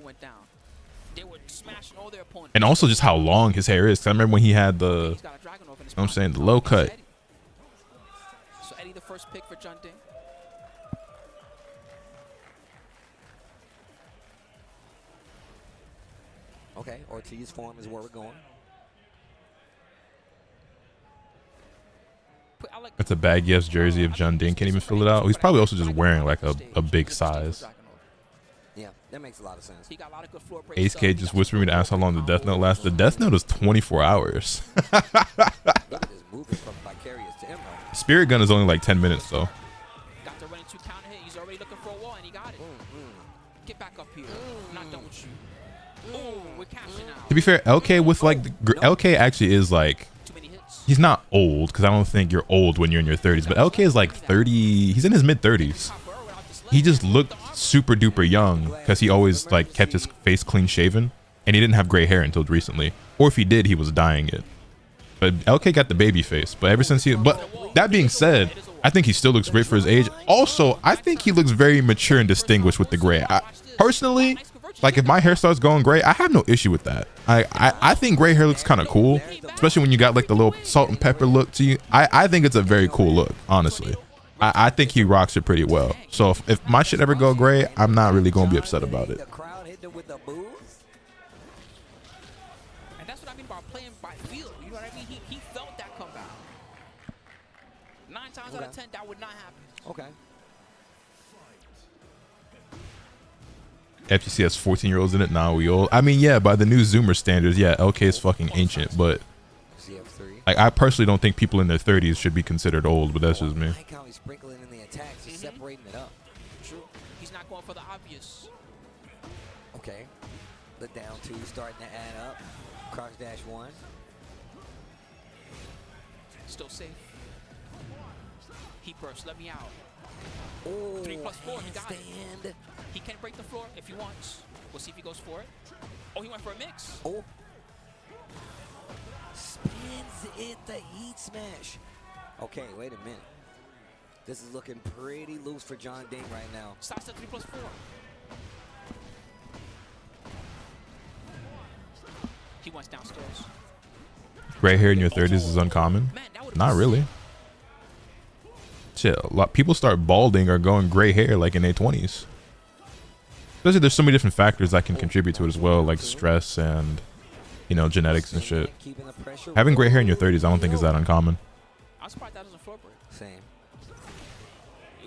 went down. They were smashing all their opponents. And also just how long his hair is. 'Cause I remember when he had the, you know what I'm saying, the low cut. So Eddie, the first pick for Jun Ding. Okay, Ortiz form is where we're going. That's a baggy ass jersey of Jun Ding. Can't even fill it out. He's probably also just wearing like a big size. Yeah, that makes a lot of sense. Ace K just whispered me to ask how long the Death Note lasts. The Death Note is 24 hours. Look at this movement from Vicarious to Emerald. Spirit Gun is only like 10 minutes though. Got the running 2 counter hit. He's already looking for a wall and he got it. Get back up here. Not done with you. Ooh, we're cashing out. To be fair, LK with like LK actually is like, he's not old because I don't think you're old when you're in your 30s, but LK is like 30. He's in his mid 30s. He just looked super duper young because he always like kept his face clean shaven and he didn't have gray hair until recently, or if he did, he was dyeing it. But LK got the baby face. But ever since but that being said, I think he still looks great for his age. Also, I think he looks very mature and distinguished with the gray. Personally, like if my hair starts going gray, I have no issue with that. I think gray hair looks kind of cool, especially when you got like the little salt and pepper look to you. I think it's a very cool look, honestly. I think he rocks it pretty well. So if my shit ever go gray, I'm not really gonna be upset about it. And that's what I mean by playing by feel. You know what I mean? He felt that comeback. 9 times out of 10, that would not happen. Okay. FTC has 14-year-olds in it. Nah, we old. I mean, yeah, by the new Zoomer standards, yeah, LK is fucking ancient. But like, I personally don't think people in their 30s should be considered old. But that's just me. I like how he's sprinkling in the attacks, he's separating it up. True. He's not going for the obvious. Okay. The down 2 starting to add up. Cross dash 1. Still safe. He burst. Let me out. Oh, 3 + 4. He got handstand. it. He can break the floor if he wants. We'll see if he goes for it. Oh, he went for a mix. Oh. Spins it, the heat smash. Okay, wait a minute. This is looking pretty loose for Jun Ding right now. Starts at 3 + 4. He went downstairs. Gray hair in your 30s is uncommon. Not really. Shit, a lot people start balding or going gray hair like in their 20s. Especially there's so many different factors that can contribute to it as well, like stress and, you know, genetics and shit. Having gray hair in your 30s, I don't think is that uncommon. I'm surprised that doesn't floor break. Same.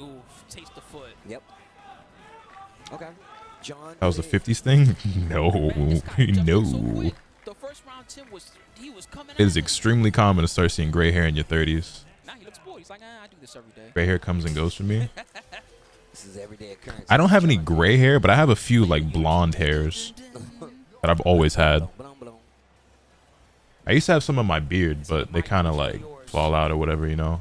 Ooh, taste the foot. Yep. Okay. That was the 50s thing? No, no. The first round Tim was coming. It is extremely common to start seeing gray hair in your 30s. Now he looks bored. He's like, I do this every day. Gray hair comes and goes for me. This is everyday occurrence. I don't have any gray hair, but I have a few like blonde hairs that I've always had. I used to have some on my beard, but they kind of like fall out or whatever, you know.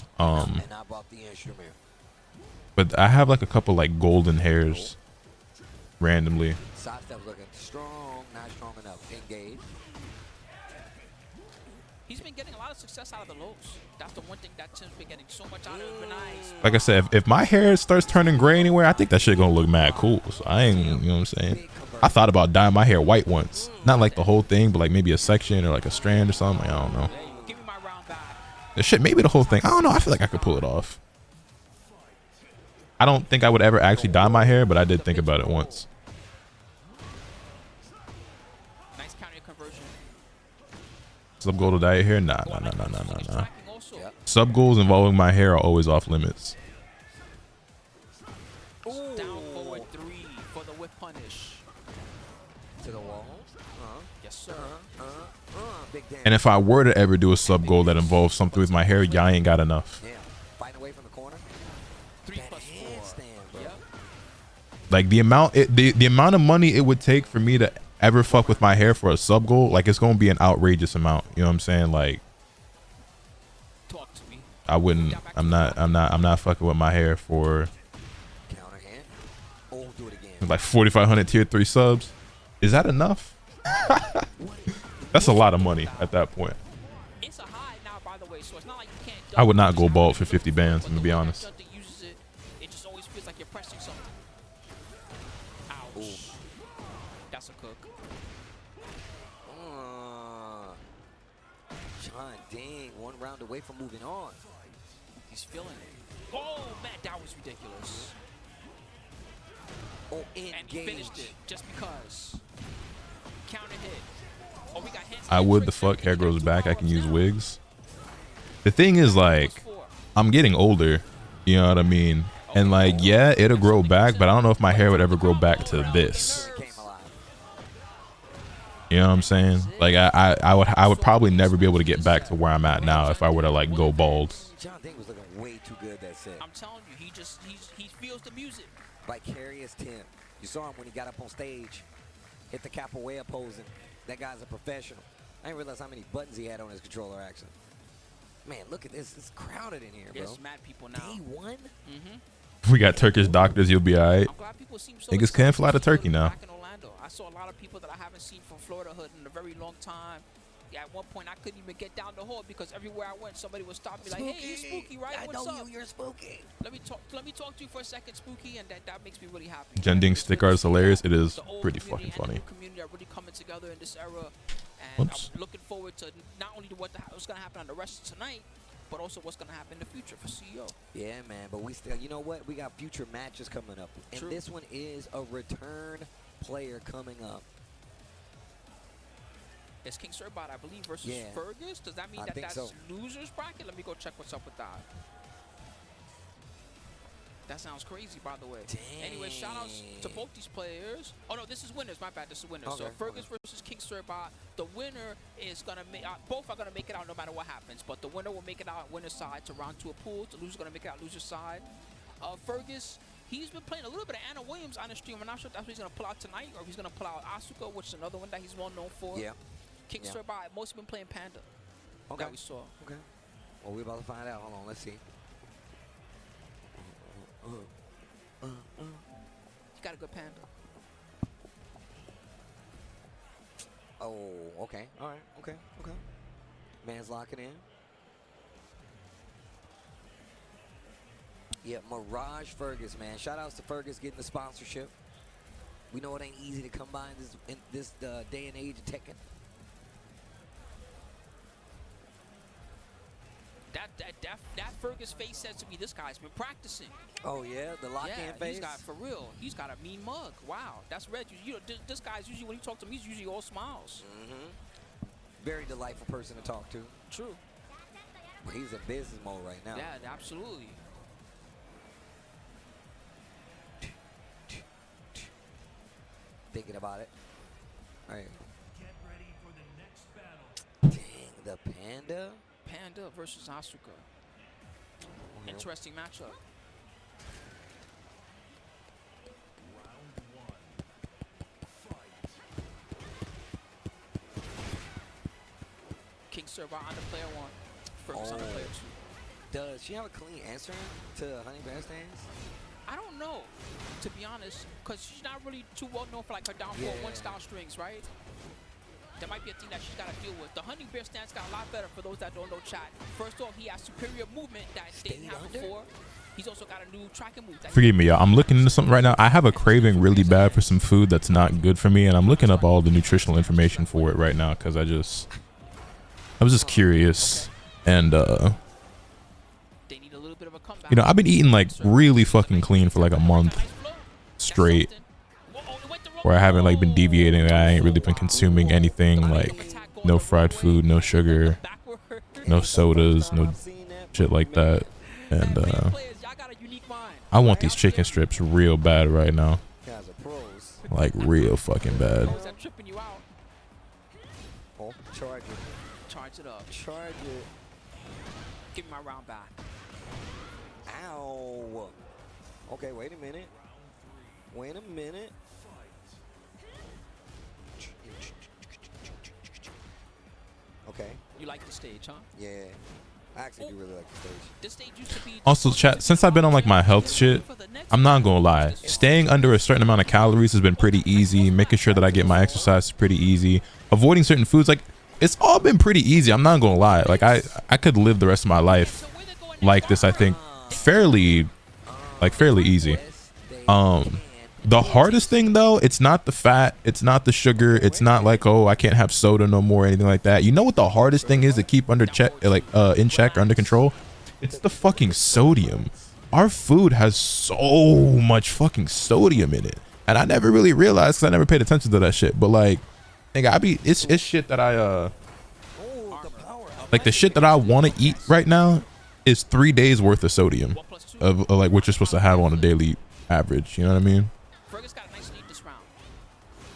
But I have like a couple like golden hairs randomly. Side step looking strong, not strong enough. Engage. He's been getting a lot of success out of the lows. That's the one thing that Tim's been getting so much out of. It's been nice. Like I said, if my hair starts turning gray anywhere, I think that shit gonna look mad cool. So I ain't, you know what I'm saying? I thought about dyeing my hair white once. Not like the whole thing, but like maybe a section or like a strand or something. Like, I don't know. Give me my round back. The shit, maybe the whole thing. I don't know. I feel like I could pull it off. I don't think I would ever actually dye my hair, but I did think about it once. Nice counter conversion. Sub goal to dye your hair? Nah. Sub goals involving my hair are always off limits. Down forward 3 for the whip punish. To the wall. Yes, sir. Big damage. And if I were to ever do a sub goal that involves something with my hair, y'all ain't got enough. Yeah. Fighting away from the corner. 3 + 4. Yep. Like the amount of money it would take for me to ever fuck with my hair for a sub goal, like it's gonna be an outrageous amount. You know what I'm saying? Like, Talk to me. I wouldn't. I'm not fucking with my hair for Counter hand. Oh, do it again. like 4,500 tier 3 subs. Is that enough? That's a lot of money at that point. It's a high now, by the way, so it's not like you can't. I would not go bald for 50 bands, I'm gonna be honest. It just always feels like you're pressing something. Ouch. That's a cook. John Dang, 1 round away from moving on. He's feeling it. Oh, man, that was ridiculous. Oh, And he finished it just because. Counter hit. Oh, we got hands. I would the fuck hair grows back. I can use wigs. The thing is, like, I'm getting older. You know what I mean? And like, yeah, it'll grow back, but I don't know if my hair would ever grow back to this. You know what I'm saying? Like, I would probably never be able to get back to where I'm at now if I were to like go bald. John Dang was looking way too good that set. I'm telling you, he feels the music. Vicarious Tim. You saw him when he got up on stage, hit the capoeira posing. That guy's a professional. I didn't realize how many buttons he had on his controller, actually. Man, look at this. It's crowded in here, bro. There's mad people now. Day 1? Mm-hmm. We got Turkish doctors. You'll be all right. I'm glad people seem so Niggas can't fly to Turkey now. Back in Orlando. I saw a lot of people that I haven't seen from Florida Hood in a very long time. Yeah, at one point I couldn't even get down the hall because everywhere I went, somebody would stop me like, "Hey, you're Spooky, right? I What's know up? you're Spooky." Let me talk to you for a second, Spooky, and that makes me really happy. Jending stick art is hilarious. It is The old pretty community fucking funny. and the new community are really coming together in this era, and Oops. I'm looking forward to not only to what's going to happen on the rest of tonight, but also what's going to happen in the future for CEO. Yeah, man, but we still, you know what? We got future matches coming up. And True. this one is a return player coming up. It's King Sirbot, I believe, versus Yeah. Fergus. Does that mean I think that's so. losers bracket? Let me go check what's up with that. That sounds crazy, by the way. Dang. Anyway, shout outs to both these players. Oh no, this is winners. My bad. This is winners. So Okay, Fergus versus King Sirbot. The winner is gonna make. Both are gonna make it out no matter what happens. But the winner will make it out winner's side to round 2 a pool. The loser's gonna make it out loser's side. Fergus, he's been playing a little bit of Anna Williams on the stream. I'm not sure if that's what he's gonna pull out tonight or if he's gonna pull out Asakura, which is another one that he's well known for. Yeah. King Yeah. Sirbot mostly been playing Panda. Okay. That we saw. Okay. Well, we're about to find out. Hold on. Let's see. He got a good Panda. Oh, okay. All right. Okay. Okay. Man's locking in. Yeah, Mirage Fergus, man. Shout outs to Fergus getting the sponsorship. We know it ain't easy to come by in this day and age of Tekken. That Fergus face says to me, this guy's been practicing. Oh yeah, the lock-in face. He's got, for real, he's got a mean mug. Wow, that's red. You know, this guy's usually, when you talk to him, he's usually all smiles. Very delightful person to talk to. True. But he's in business mode right now. Yeah, absolutely. Thinking about it. All right. Get ready for the next battle. Dang, the Panda. Panda versus Asakura. Interesting matchup. Round 1. Fight. King Sirbot on the player 1. Fergus on the player 2. Does she have a clean answer to Honey Bear Stance? I don't know, to be honest, because she's not really too well known for like her down 4-1 style strings, right? That might be a thing that she's got to deal with. The Honey Bear stance got a lot better for those that don't know chat. First off, he has superior movement that they didn't have before. He's also got a new tracking move. Forgive me, y'all. I'm looking into something right now. I have a craving really bad for some food that's not good for me, and I'm looking up all the nutritional information for it right now because I was just curious. And They need a little bit of a comeback. you know, I've been eating like really fucking clean for like a month straight, where I haven't like been deviating. I ain't really been consuming anything like no fried food, no sugar, no sodas, no shit like that. And I want these chicken strips real bad right now, Guys are pros. like real fucking bad. Is that tripping you out? Oh, charge it. Charge it up. Charge it. Give me my round back. Ow. Okay, wait a minute. Wait a minute. Okay. You like the stage, huh? Yeah. I actually do really like the stage. This stage used to be Also, chat, since I've been on like my health shit, I'm not gonna lie, staying under a certain amount of calories has been pretty easy. Making sure that I get my exercise is pretty easy. Avoiding certain foods, like, it's all been pretty easy. I'm not gonna lie. Like, I could live the rest of my life like this, I think, fairly easy. The hardest thing though, it's not the fat, it's not the sugar, it's not like, oh, I can't have soda no more or anything like that. You know what the hardest thing is to keep under check, like in check or under control? It's the fucking sodium. Our food has so much fucking sodium in it, and I never really realized because I never paid attention to that shit. But like, nigga, it's shit that I like the shit that I want to eat right now is 3 days worth of sodium of like what you're supposed to have on a daily average. You know what I mean? Fergus got a nice lead this round.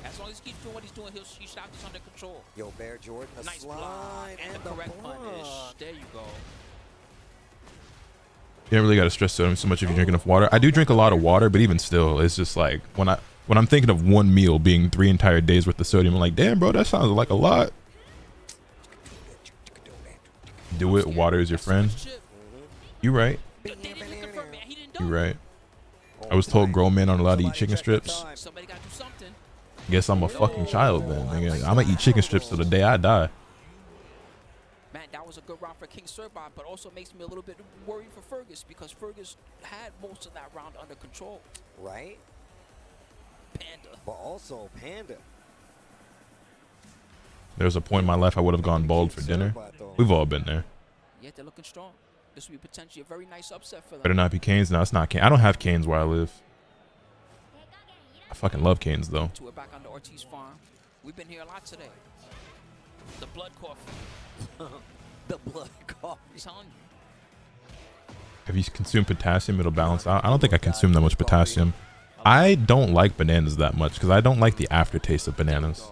As long as he keeps doing what he's doing, he should have this under control. Yo, Bear Jordan, the Nice slide block and the correct punish. There you go. You don't really got to stress so much if you drink enough water. I do drink a lot of water, but even still, it's just like when I'm thinking of one meal being 3 entire days worth of sodium, I'm like, damn, bro, that sounds like a lot. Do it. Water is your friend. You right. You right. I was told grown men aren't allowed to eat chicken strips. Somebody got to do something. Guess I'm a fucking child then. Nigga. I'm gonna eat chicken strips till the day I die. Man, that was a good round for King Surbot, but also makes me a little bit worried for Fergus because Fergus had most of that round under control. right? Panda. But also Panda. There was a point in my life I would have gone bald for dinner. We've all been there. Yeah, they're looking strong. This would be potentially a very nice upset for them. Better not be canes. No, it's not cane. I don't have canes where I live. I fucking love canes though. We're back on the Ortiz farm. We've been here a lot today. The blood coffee. The blood coffee. I'm telling you. If you consume potassium, it'll balance out. I don't think I consume that much potassium. I don't like bananas that much because I don't like the aftertaste of bananas.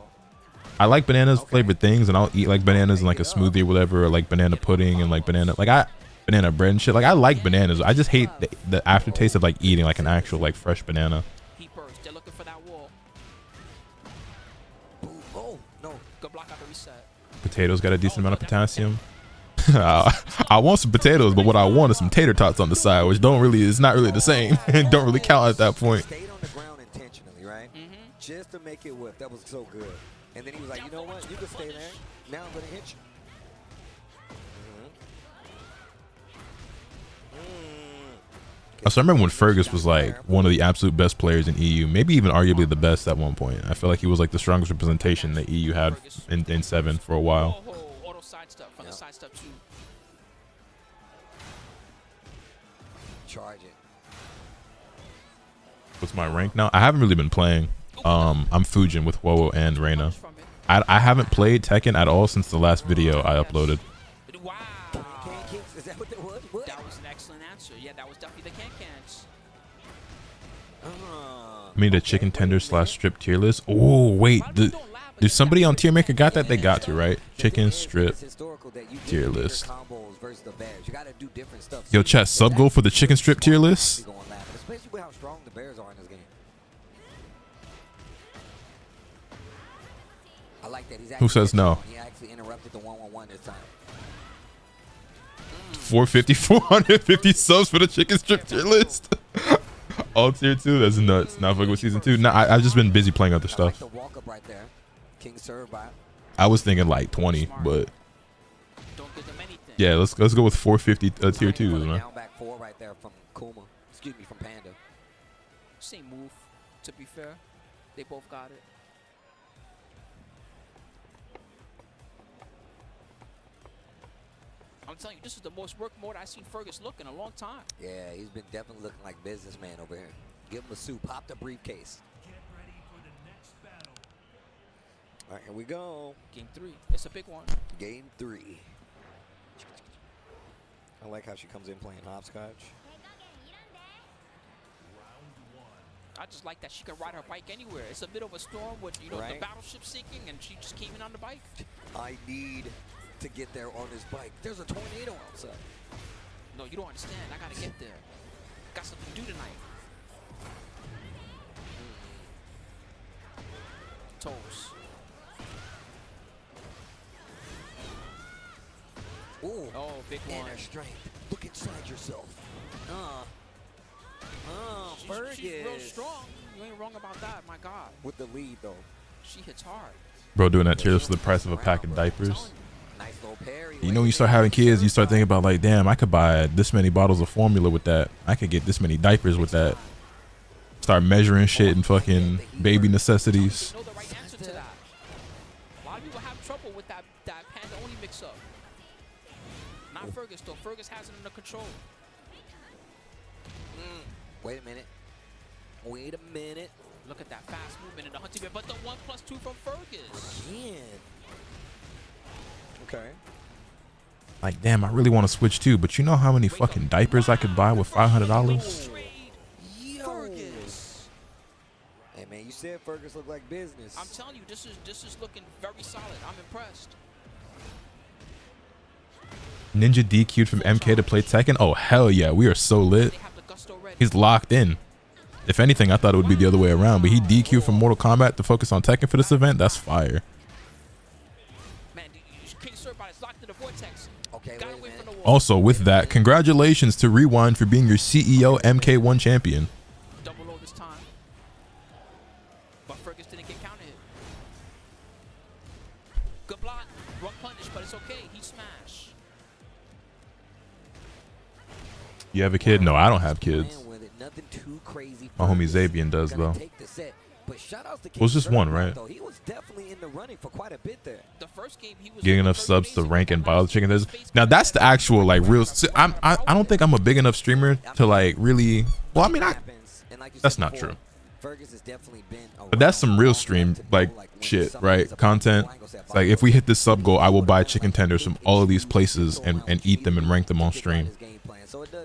I like bananas flavored things, and I'll eat like bananas in like a smoothie or whatever, or like banana pudding and like banana bread and shit. Like I like bananas. I just hate the aftertaste of like eating like an actual like fresh banana. He burst. They're looking for that wall. Oh, no. Good block out the reset. Potatoes got a decent amount of potassium. I want some potatoes, but what I want is some tater tots on the side, which it's not really the same. It don't really count at that point. Stayed on the ground intentionally, right? Just to make it whip. That was so good. And then he was like, you know what? You can stay there. Now I'm going to hit you. So I remember when Fergus was like one of the absolute best players in EU, maybe even arguably the best at one point. I feel like he was like the strongest representation that EU had in 7 for a while. Oh, auto side step from the side step too. Charge it. What's my rank now? I haven't really been playing. I'm Fujin with Wowo and Reina. I haven't played Tekken at all since the last video I uploaded. Wow. Is that what that was? What? That was an excellent answer. Yeah, that was definitely the can-cans. I mean the chicken tender / strip tier list. Oh wait, there's somebody on Tier Maker got that? They got to, right? Chicken strip tier list. Yo, chat, sub goal for the chicken strip tier list. Especially with how strong the Bears are in this game. I like that. Who says no? He actually interrupted the 1-1-1 this time. 450, 450 subs for the chicken strip tier list. All tier 2, that's nuts. Not fucking with season 2. Nah, I've just been busy playing other stuff. The walk up right there. King Surbot. I was thinking like 20, but yeah, let's go with 450 tier 2s, man. Down back 4 right there from Kuma. Excuse me, from Panda. Same move, to be fair. They both got it. I'm telling you, this is the most work mode I've seen Fergus look in a long time. Yeah, he's been definitely looking like businessman over here. Give him a suit, pop the briefcase. Get ready for the next battle. All right, here we go. Game 3, it's a big one. Game 3. I like how she comes in playing hopscotch. I just like that she can ride her bike anywhere. It's a bit of a storm with, you know, the battleship sinking, and she just came in on the bike. I need to get there on this bike. There's a tornado outside. No, you don't understand. I gotta get there. Got something to do tonight. Toes. Ooh. Oh, big one. Inner strength. Look inside yourself. Fergus. She's real strong. You ain't wrong about that, my God. With the lead, though. She hits hard. Bro, doing that tier list for the price of a pack of diapers. Nice little parry. You know, when you start having kids, you start thinking about like, damn, I could buy this many bottles of formula with that. I could get this many diapers with that. Start measuring shit and fucking baby necessities. Know the right answer to that. A lot of people have trouble with that Panda only mix up. Not Fergus though. Fergus has it under control. Wait a minute. Wait a minute. Look at that fast movement in the hunting bit, but the 1+2 from Fergus. Again. Okay. Like, damn, I really want to switch too, but you know how many fucking diapers I could buy with $500? Fergus. Hey man, you said Fergus looked like business. I'm telling you, this is looking very solid. I'm impressed. Ninja DQ'd from MK to play Tekken? Oh, hell yeah. We are so lit. They have the gusto ready. He's locked in. If anything, I thought it would be the other way around, but he DQ'd from Mortal Kombat to focus on Tekken for this event. That's fire. Man, King Surbot is locked in the vortex. Okay, Got wait a away from minute. the wall. Also, with that, congratulations to Rewind for being your CEO MK1 champion. Double low this time. But Fergus didn't get counted. Good block. Wrong punish, but it's okay. He smashed. You have a kid? No, I don't have kids. Nothing too crazy. My homie Zabian does, though. It was just one, right? He was definitely in the running for quite a bit there. The first game he was Getting enough subs to rank and buy the chicken. Now that's the actual like real. I don't think I'm a big enough streamer to like really. Well, I mean, that's not true. But that's some real stream like shit, right? Content. Like if we hit this sub goal, I will buy chicken tenders from all of these places and eat them and rank them on stream.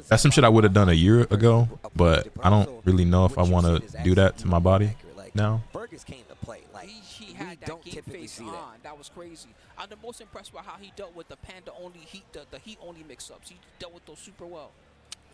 That's some shit I would have done a year ago, but I don't really know if I want to do that to my body now. Fergus came to play. Like he had that game face on. That was crazy. I'm the most impressed with how he dealt with the Panda only heat, the heat only mix-ups. He dealt with those super well.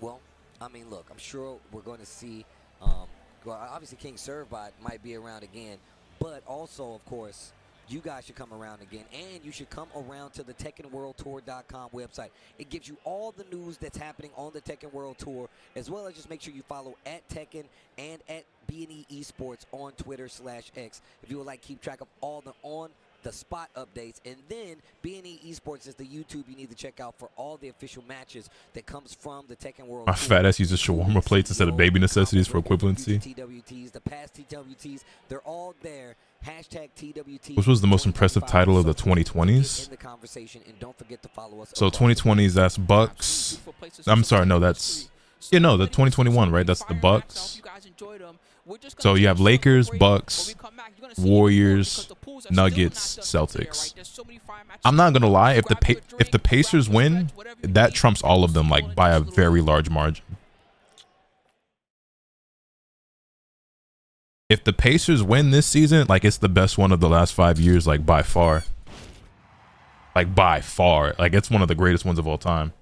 Well, I mean, look, I'm sure we're going to see. Well, obviously King Surbot might be around again, but also, of course, you guys should come around again, and you should come around to the TekkenWorldTour.com website. It gives you all the news that's happening on the Tekken World Tour, as well as just make sure you follow at Tekken and at B&E Esports on Twitter/X if you would like to keep track of all the on-the-spot updates. And then B&E Esports is the YouTube you need to check out for all the official matches that comes from the Tekken World My Tour. fat ass uses shawarma plates instead of baby necessities for equivalency. TWTs, the past TWTs, they're all there. Hashtag TWT. Which was the most impressive title of the 2020s? So 2020s, that's Bucks. I'm sorry, no, that's the 2021, right? That's the Bucks. So you have Lakers, Bucks, Warriors, Nuggets, Celtics. I'm not gonna lie, if the Pacers win, that trumps all of them like by a very large margin. If the Pacers win this season, like it's the best one of the last 5 years, like by far. Like by far. Like it's one of the greatest ones of all time.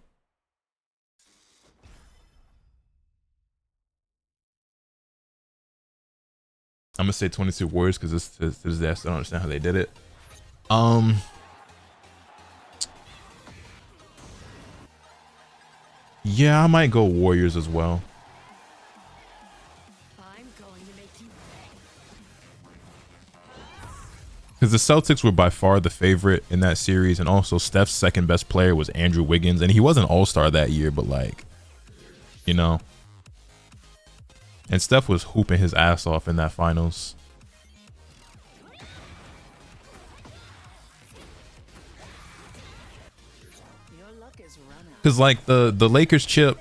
I'm gonna say 22 Warriors because this is I don't understand how they did it. Yeah, I might go Warriors as well. Because the Celtics were by far the favorite in that series, and also Steph's second best player was Andrew Wiggins, and he was an all-star that year, but like, you know. And Steph was hooping his ass off in that finals. Because like the Lakers chip,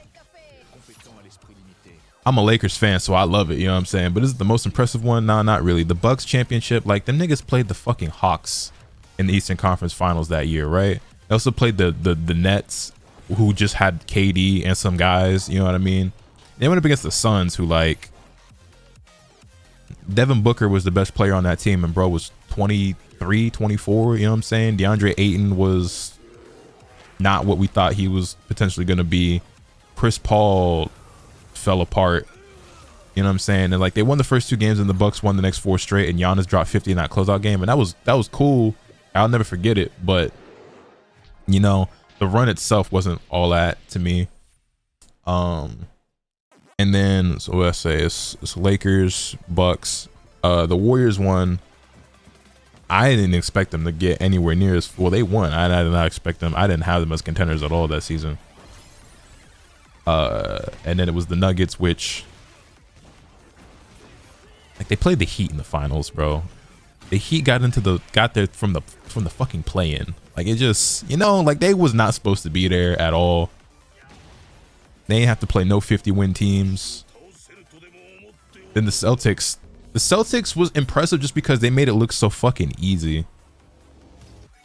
I'm a Lakers fan, so I love it, you know what I'm saying? But is it the most impressive one? Nah, not really. The Bucks championship, like them niggas played the fucking Hawks in the Eastern Conference Finals that year, right? They also played the Nets, who just had KD and some guys, you know what I mean? They went up against the Suns, who like Devin Booker was the best player on that team, and bro was 23, 24, you know what I'm saying? DeAndre Ayton was not what we thought he was potentially going to be. Chris Paul fell apart, you know what I'm saying? And like they won the first 2 games, and the Bucks won the next 4 straight, and Giannis dropped 50 in that closeout game, and that was cool. I'll never forget it. But you know, the run itself wasn't all that to me. And then so what I say it's Lakers, Bucks. The Warriors won. I didn't expect them to get anywhere near as well. They won. I did not expect them. I didn't have them as contenders at all that season. And then it was the Nuggets, which Like they played the Heat in the finals, bro. The Heat got there from the fucking play-in. Like it just, you know, like they was not supposed to be there at all. They ain't have to play no 50-win teams. Then the Celtics was impressive just because they made it look so fucking easy.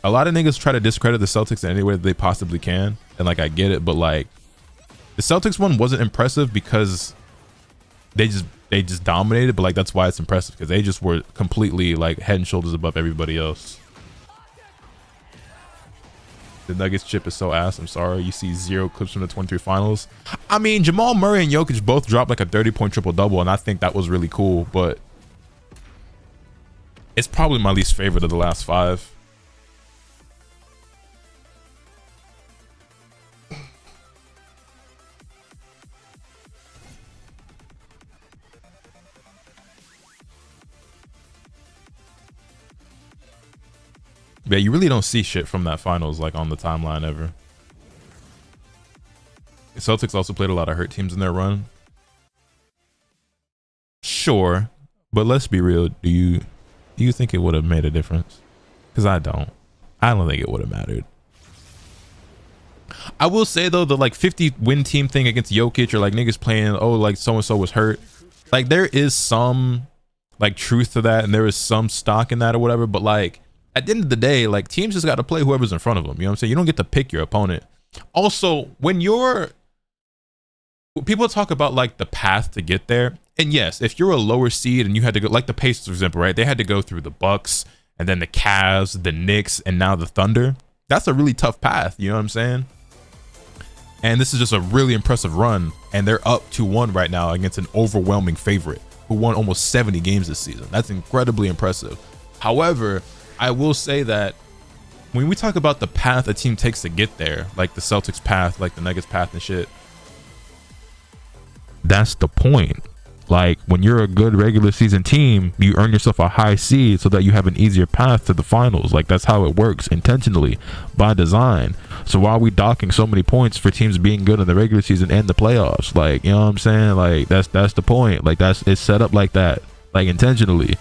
A lot of niggas try to discredit the Celtics in any way that they possibly can, and like I get it, but like the Celtics one wasn't impressive because they just dominated, but like that's why it's impressive because they just were completely like head and shoulders above everybody else. The Nuggets chip is so ass. I'm sorry. You see 0 clips from the 23 finals. I mean, Jamal Murray and Jokic both dropped like a 30-point triple-double, and I think that was really cool, but it's probably my least favorite of the last 5. Yeah, you really don't see shit from that finals like on the timeline ever. The Celtics also played a lot of hurt teams in their run. Sure, but let's be real. Do you think it would have made a difference? Because I don't. I don't think it would have mattered. I will say though, the like 50-win team thing against Jokic, or like niggas playing, oh, like so and so was hurt. Like there is some like truth to that, and there is some stock in that or whatever. But like, at the end of the day, like teams just got to play whoever's in front of them. You know what I'm saying? You don't get to pick your opponent. Also, when people talk about like the path to get there, and yes, if you're a lower seed and you had to go, like the Pacers, for example, right? They had to go through the Bucks and then the Cavs, the Knicks, and now the Thunder. That's a really tough path. You know what I'm saying? And this is just a really impressive run, and they're up 2-1 right now against an overwhelming favorite who won almost 70 games this season. That's incredibly impressive. However, I will say that when we talk about the path a team takes to get there, like the Celtics path, like the Nuggets path and shit, that's the point. Like when you're a good regular season team, you earn yourself a high seed so that you have an easier path to the finals. Like that's how it works intentionally by design. So why are we docking so many points for teams being good in the regular season and the playoffs? Like, you know what I'm saying? Like that's the point. Like it's set up like that, like intentionally.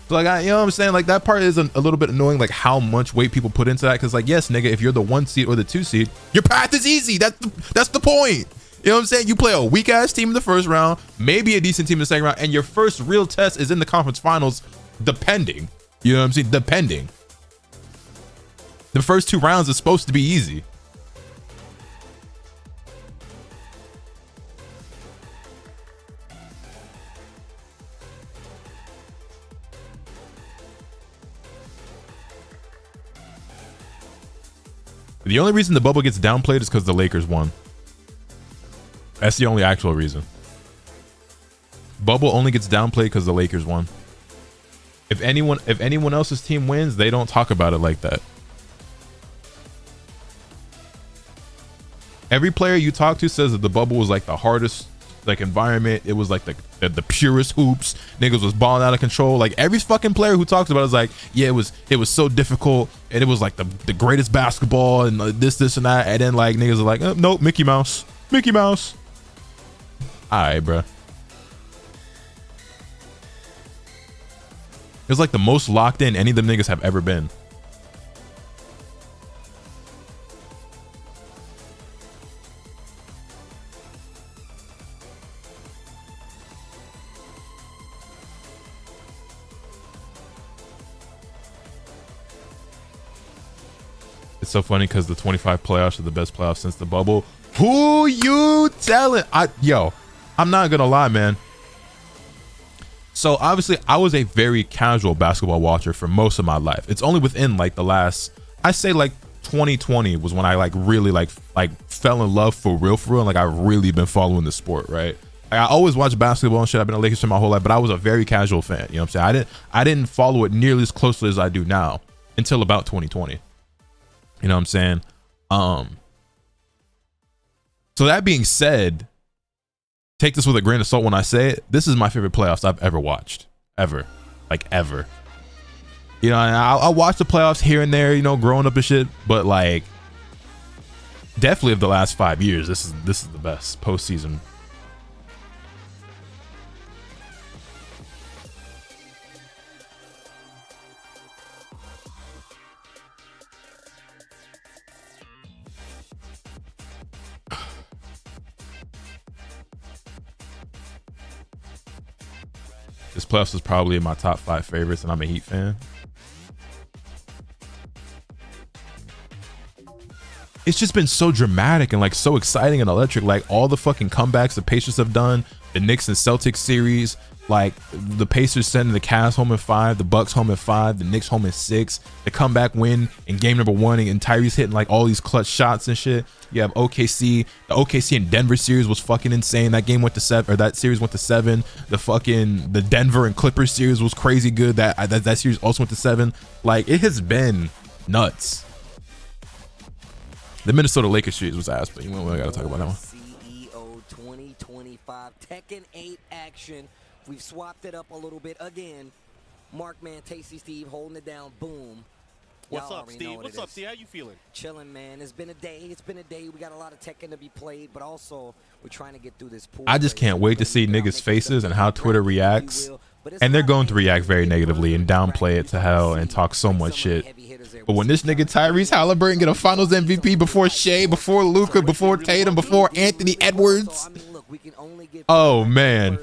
So like, you know what I'm saying? Like that part is a little bit annoying, like how much weight people put into that. Because like, yes, nigga, if you're the 1 seed or the 2 seed, your path is easy. That's the point. You know what I'm saying? You play a weak ass team in the first round, maybe a decent team in the second round, and your first real test is in the conference finals, depending. You know what I'm saying? Depending. The first 2 rounds is supposed to be easy. The only reason the bubble gets downplayed is because the Lakers won. That's the only actual reason. Bubble only gets downplayed because the Lakers won. If anyone else's team wins, they don't talk about it like that. Every player you talk to says that the bubble was like the hardest like environment. It was like the purest hoops. Niggas was balling out of control. Like every fucking player who talks about it is like, yeah, it was so difficult, and it was like the greatest basketball, and this and that. And then like niggas are like, oh, nope, Mickey Mouse. All right, bro. It was like the most locked in any of them niggas have ever been. It's so funny because the 25 playoffs are the best playoffs since the bubble. Who you telling? I'm not gonna lie, man. So obviously I was a very casual basketball watcher for most of my life. It's only within like the last, I say like 2020 was when I like really like fell in love for real, and like I've really been following the sport, right? Like, I always watched basketball and shit. I've been a Lakers fan my whole life, but I was a very casual fan. You know what I'm saying? I didn't follow it nearly as closely as I do now until about 2020. You know what I'm saying? So that being said, take this with a grain of salt when I say it. This is my favorite playoffs I've ever watched. Ever. Like, ever. You know, I watch the playoffs here and there, you know, growing up and shit. But, like, definitely of the last 5 years, this is the best postseason. This playoffs is probably in my top 5 favorites, and I'm a Heat fan. It's just been so dramatic and like so exciting and electric. Like all the fucking comebacks the Pacers have done, the Knicks and Celtics series, like the Pacers sending the Cavs home in 5, the Bucks home in 5, the Knicks home in 6, the comeback win in game number 1, and Tyrese hitting like all these clutch shots and shit. You have OKC. The OKC and Denver series was fucking insane. That game went to 7, or that series went to 7. The Denver and Clippers series was crazy good. That series also went to 7. Like it has been nuts. The Minnesota Lakers series was ass, but we gotta talk about that one. CEO 2025 Tekken 8 action. We've swapped it up a little bit again. Markman, Tasty Steve holding it down. Boom. What's up, Steve? What's up, Steve? How you feeling? Chilling, man. It's been a day. We got a lot of Tekken to be played, but also we're trying to get through this pool. I just can't wait to see niggas' faces and how Twitter reacts. And they're going to react very negatively and downplay it to hell and talk so much shit. But when this nigga Tyrese Halliburton get a Finals MVP before Shea, before Luka, before Tatum, before Anthony Edwards, oh man,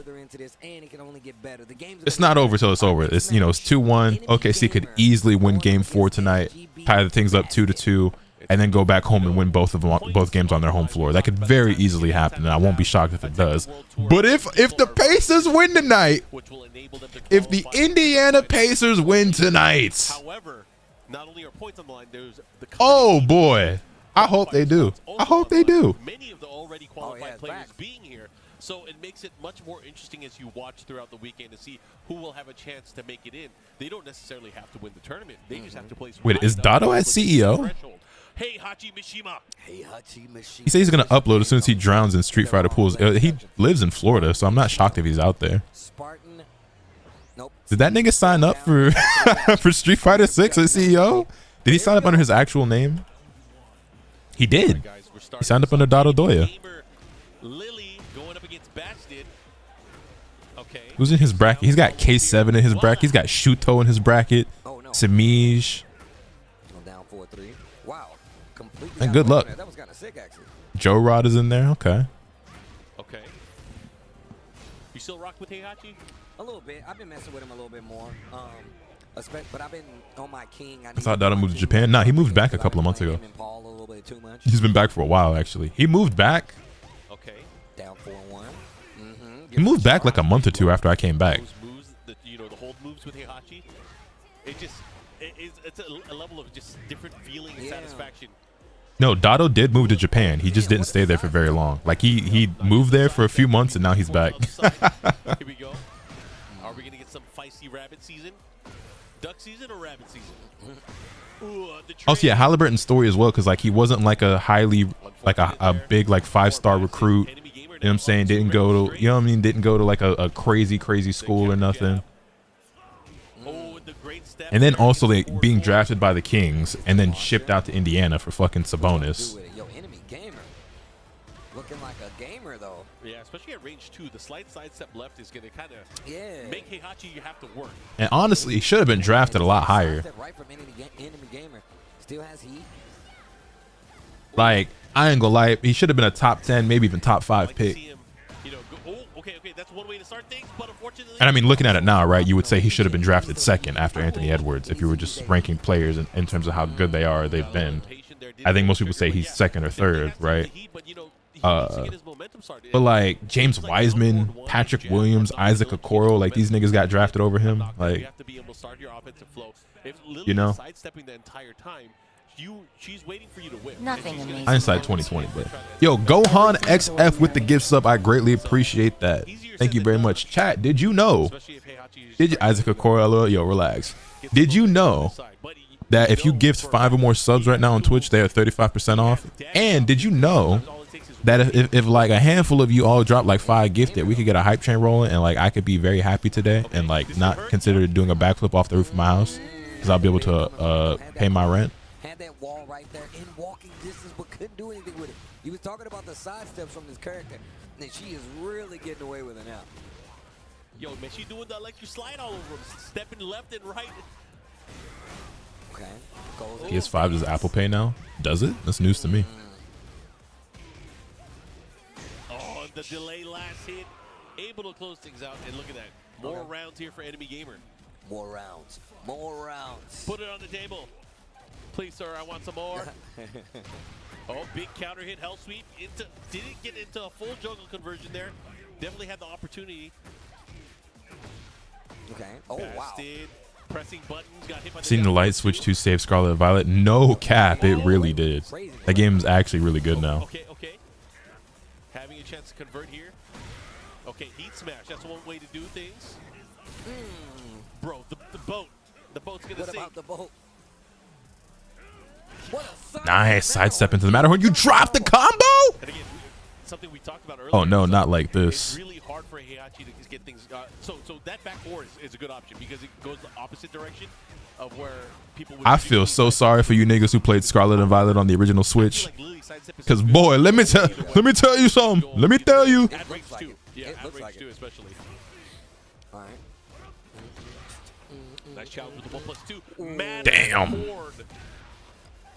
it's not over till it's over. It's, you know, it's 2-1. OKC could easily win Game 4 tonight, tie the things up 2-2, and then go back home and win both games on their home floor. That could very easily happen, and I won't be shocked if it does. But if the Pacers win tonight, if the Indiana Pacers win tonight, not only are points on the line, there's the oh boy, I hope they do. I hope they do. Many of the already qualified players being here, so it makes it much more interesting as you watch throughout the weekend to see who will have a chance to make it in. They don't necessarily have to win the tournament. They just have to place. Wait, is Dado at CEO? Hey, Hachi Mishima. Hey, Hachi Mishima. He said he's gonna upload as soon as he drowns in Street Fighter pools. He lives in Florida, so I'm not shocked if he's out there. Spartan. Nope. Did that nigga sign up for for Street Fighter 6 as CEO? Did he sign up under his actual name? He did. He signed up under Dado Doya. Lili going up against Bastion. Okay. Who's in his bracket? He's got K7 in his bracket. He's got Shuto in his bracket. Samij. Down 4-3. Wow. And good luck. That was kind of sick, actually. Joe Rod is in there. Okay. Okay. You still rock with Heihachi? A little bit. I've been messing with him a little bit more. But I've been on my king. I thought Dado moved to Japan. Nah, he moved back a couple of months ago. He's been back for a while, actually. He moved back. Okay. Down 4-1. He moved back like a month or 2 after I came back. Those moves, the hold moves with Heihachi, it's a level of just different feeling and satisfaction. No, Dado did move to Japan. He just didn't stay there for very long. Like he moved there for a few months and now he's back. Here we go. Are we gonna get some feisty rabbit season? Duck season or rabbit season? Ooh, also, yeah, Halliburton's story as well, because like he wasn't like a highly like a big like 5-star recruit. You know what I'm saying? Didn't go to, you know what I mean? Didn't go to like a crazy school or nothing. And then also like being drafted by the Kings and then shipped out to Indiana for fucking Sabonis. Yo, enemy gamer. Looking like a gamer though. Yeah, especially at range 2, the slight sidestep left is gonna kind of make Heihachi, you have to work. And honestly, he should have been drafted a lot higher. Right from enemy gamer. Still has heat. Like, I ain't gonna lie, he should have been a top 10, maybe even top 5 pick. Okay, that's one way to start things, but unfortunately. And I mean, looking at it now, right, you would say he should have been drafted 2nd after Anthony Edwards if you were just ranking players in terms of how good they are, they've been. I think most people say he's 2nd or 3rd, right? But like James Wiseman, Patrick Williams, Isaac Okoro, like these niggas got drafted over him. Like, you know, sidestepping the entire time. She's waiting for you to win. Nothing amazing. hindsight 2020, but yo, Gohan XF with the gift sub. I greatly appreciate that. Thank you very much. Chat, did you know? Did you, Isaac Okoro? Yo, relax. Did you know that if you gift 5 or more subs right now on Twitch, they are 35% off? And did you know that if like a handful of you all drop like 5 gifted, we could get a hype train rolling, and like I could be very happy today and like not consider doing a backflip off the roof of my house because I'll be able to pay my rent. Had that wall right there in walking distance, but couldn't do anything with it. He was talking about the side steps from this character, and she is really getting away with it now. Yo, man, she's doing the electric slide all over him, stepping left and right. Okay. PS5 does Apple Pay now? Does it? That's news to me. Oh, the delay last hit, able to close things out, and look at that. More rounds here for Enemy Gamer. More rounds. More rounds. Put it on the table. Please, sir, I want some more. Oh, big counter hit, hell sweep. Didn't get into a full jungle conversion there. Definitely had the opportunity. Okay. Oh, Basted, pressing buttons, got hit by Seen the light switch to save Scarlet and Violet. No cap, it really did. That game's actually really good now. Okay, okay. Having a chance to convert here. Okay, heat smash. That's one way to do things. Bro, the boat. The boat's gonna What sink. about the boat? What a Nice sidestep into the Matterhorn. You dropped the combo? And again, something we talked about earlier. Oh no, not like this. It's really hard for Heihachi to get things. So that back four is a good option because it goes the opposite direction of where people would. I feel so sorry for you niggas who played Scarlet and Violet on the original Switch. Cause boy, let me tell you something. Let me tell you. At range 2. Yeah, at range 2 especially. All right. Nice challenge with the 1+2. Mad Damn. Horde.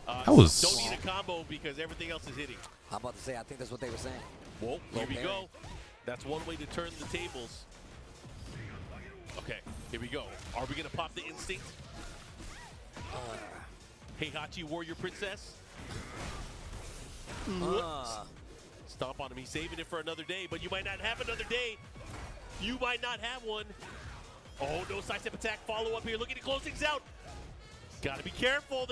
That was. Don't need a combo because everything else is hitting. I'm about to say, I think that's what they were saying. Whoa, Low here we parry. go. That's one way to turn the tables. Okay, here we go. Are we going to pop the instinct? Heihachi, Warrior Princess. Stomp on him. He's saving it for another day, but you might not have another day. You might not have one. Oh, no sidestep attack. Follow up here. Look at it. Close things out. Got to be careful.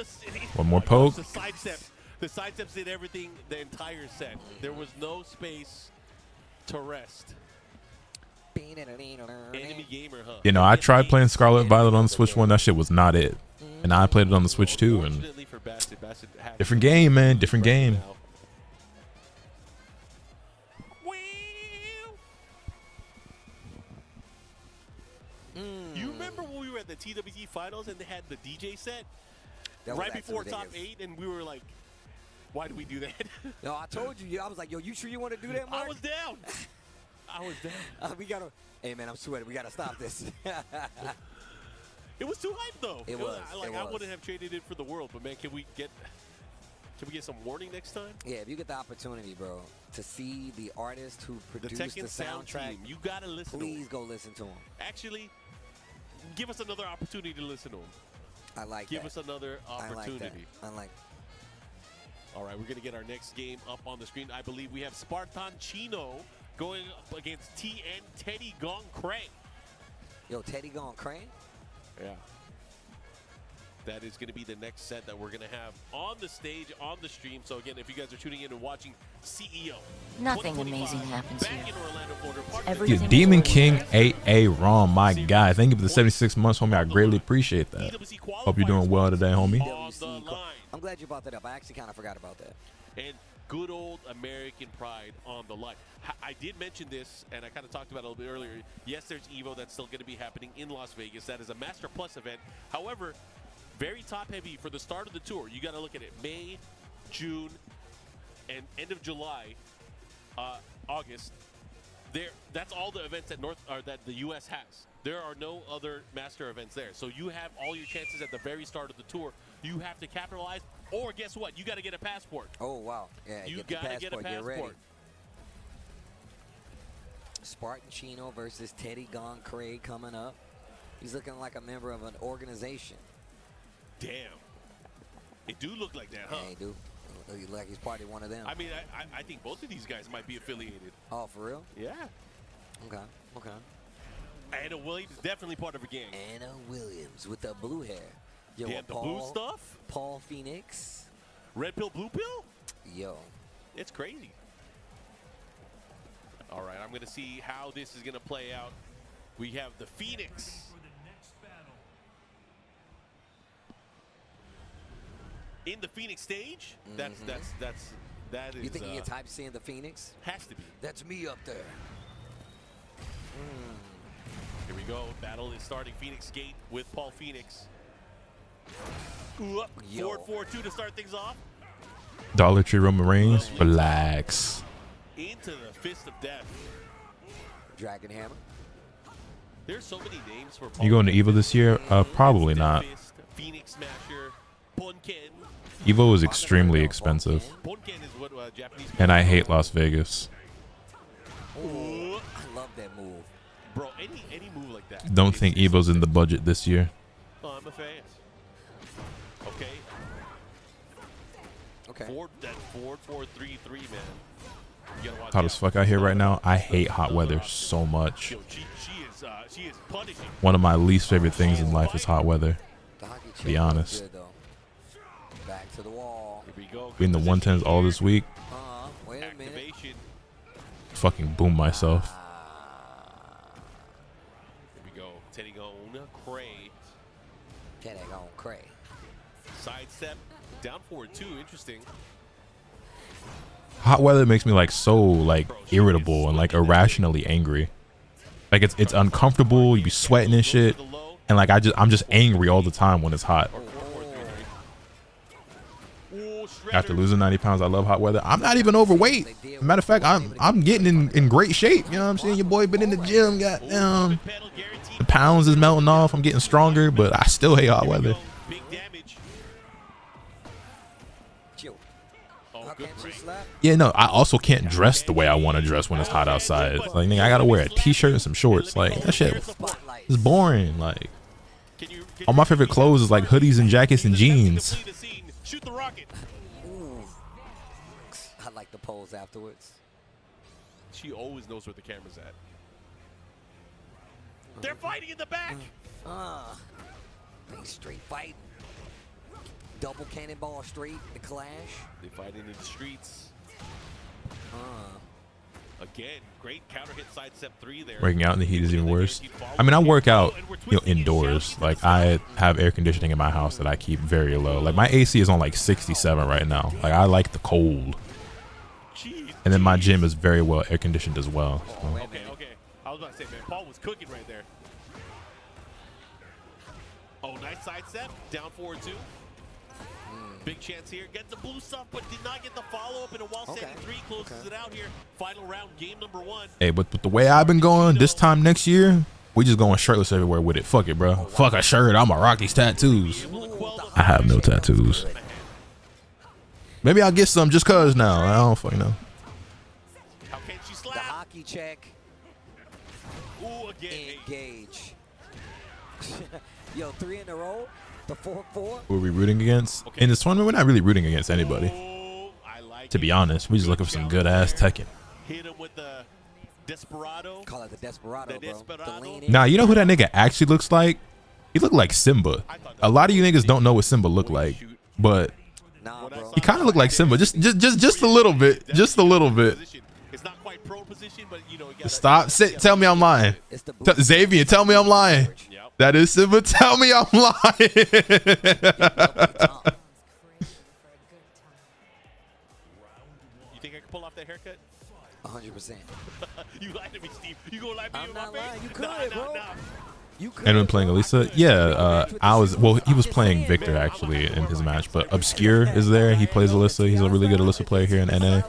One more poke. The sidesteps. The sidesteps did everything the entire set. There was no space to rest. Enemy Gamer, huh? You know, I tried playing Scarlet and Violet on the Switch 1. That shit was not it. And I played it on the Switch 2. And Fortunately for Bassett had different game, man. Different game. now. You remember when we were at the TWT finals and they had the DJ set right before top 8, and we were like, "Why did we do that?" No, I told you. I was like, yo, you sure you want to do that, Mark? I was down. I was down. We gotta. Hey man, I'm sweating. We gotta stop this. It was too hype though. It was. I wouldn't have traded it for the world, but man, can we get some warning next time? Yeah, if you get the opportunity, bro, to see the artist who The produced the Tekken sound soundtrack, team, you gotta listen. please to go listen to him. Actually, give us another opportunity to listen to him. I like Give that. us another opportunity. I like All right, we're going to get our next game up on the screen. I believe we have Spartan Chino going up against TN Teddy Gong Cray. Yo, Teddy Gong Crane? Yeah. That is going to be the next set that we're going to have on the stage, on the stream. So again, if you guys are tuning in and watching CEO. Nothing amazing happens back here. in Orlando, Florida, part of the Everything Yeah, is Demon ordinary. King AA Rom, my guy. Thank you for the 76 months, homie. I greatly appreciate that. TWC Hope you're doing well today, homie. on the line. I'm glad you brought that up. I actually kind of forgot about that. And good old American pride on the line. I did mention this, and I kind of talked about it a little bit earlier. Yes, there's EVO that's still going to be happening in Las Vegas. That is a Master Plus event. However, very top-heavy for the start of the tour. You got to look at it. May, June, and end of July, August. That's all the events that the U.S. has. There are no other master events there. So you have all your chances at the very start of the tour. You have to capitalize, or guess what? You got to get a passport. Oh, wow. Yeah, You get the got to passport. get a Get ready. passport. Spartan Chino versus Teddy Gong Cray coming up. He's looking like a member of an organization. Damn. It do look like that, huh? Yeah, he do. Look like he's part of one of them. I mean, I think both of these guys might be affiliated. Oh, for real? Yeah. Okay, okay. Anna Williams is definitely part of a gang. Anna Williams with the blue hair. Yo, Yeah, the blue stuff. Paul Phoenix. Red pill, blue pill. Yo. It's crazy. All right, I'm going to see how this is going to play out. We have the Phoenix. For the next battle. In the Phoenix stage. That is. You think he gets hype seeing the Phoenix? Has to be. That's me up there. Here we go. Battle is starting. Phoenix Gate with Paul Phoenix. Ooh, up. Yo. 4-4-2 to start things off. Dollar Tree Roman Reigns, relax. Into the Fist of Death. Dragon Hammer. There's so many names for Paul. You going to Evo this year? Probably Fist, not. Phoenix Smasher. Ponken. Evo is extremely expensive, Ponken is what Japanese. and I hate Las Vegas. Ooh, I love that move. Bro, any move like that. Don't think Evo's in the budget this year. Oh, I'm a fan. Okay. Okay. That 4-4-3-3, man. You gotta watch Hot out. as fuck out here right now. I hate hot weather so much. Yo, she is punishing. One of my least favorite things in life is hot weather. The hockey To be check honest. looks good, though. Back to the wall. Here we go. Being the 110s all this week. Wait a minute. Activation. Fucking boom myself. Here we go. Teddy on Cray. Teddy on Cray. Sidestep. Down forward 2. Interesting. Hot weather makes me like so like irritable and like irrationally angry. Like it's uncomfortable. You be sweating and shit, and like I'm just angry all the time when it's hot. After losing 90 pounds, I love hot weather. I'm not even overweight. Matter of fact, I'm getting in great shape. You know what I'm saying? Your boy been in the gym. Goddamn, the pounds is melting off. I'm getting stronger, but I still hate hot weather. Big damage. Chill. Oh, How good can't break. she slap? Yeah, no, I also can't dress the way I want to dress when it's hot outside. Like, nigga, I gotta wear a t-shirt and some shorts. Like, that shit Spotlight. is boring. Like, Can you all my favorite clothes is like hoodies and jackets and jeans. Shoot the rocket. Ooh. I like the pose afterwards. She always knows where the camera's at. They're fighting in the back. They straight fight. Double cannonball straight. The clash. They fighting in the streets. Again, great counter hit sidestep 3 there. Working out in the heat is even worse. I mean, I work out, you know, indoors. Like, I have air conditioning in my house that I keep very low. Like, my AC is on like 67 right now. Like, I like the cold. And then my gym is very well air conditioned as well. So. Okay. I was about to say, man, Paul was cooking right there. Oh, nice sidestep. Down forward 2. Big chance here. Get the blue stuff, but did not get the follow-up. And a while standing 3 closes it out here. Final round, game number 1. Hey, but the way I've been going, this time next year, we just going shirtless everywhere with it. Fuck it, bro. Fuck a shirt. I'm gonna rock these tattoos. I have no tattoos. Maybe I'll get some just cause now. I don't fucking know. How can she The slap? hockey check. Ooh, again. Engage. Yo, 3 in a row. The 4-4. Who are we rooting against? In this tournament, we're not really rooting against anybody. Oh, I like To be honest, we just looking for some good ass Tekken. Hit him with the Desperado. Call it the Desperado, The bro. Desperado. The lean in. Nah, you know who that nigga actually looks like? He look like Simba. A lot of you niggas don't know what Simba look like, but Nah, bro. he kind of look like Simba. Just a little bit. Just a little bit. It's not quite pro position, but you know, you gotta Stop. Tell me I'm lying. It's the Xavier, tell me I'm lying. Yep. That is Simba. Tell me I'm lying. You think I can pull off that haircut? 100%. You lied to me, Steve. You gonna lie to me I'm in my not face? lying. You could, bro. You could. Anyone playing Elisa? Yeah, he was playing Victor actually in his match, but Obscure is there. He plays Alyssa. He's a really good Alyssa player here in NA.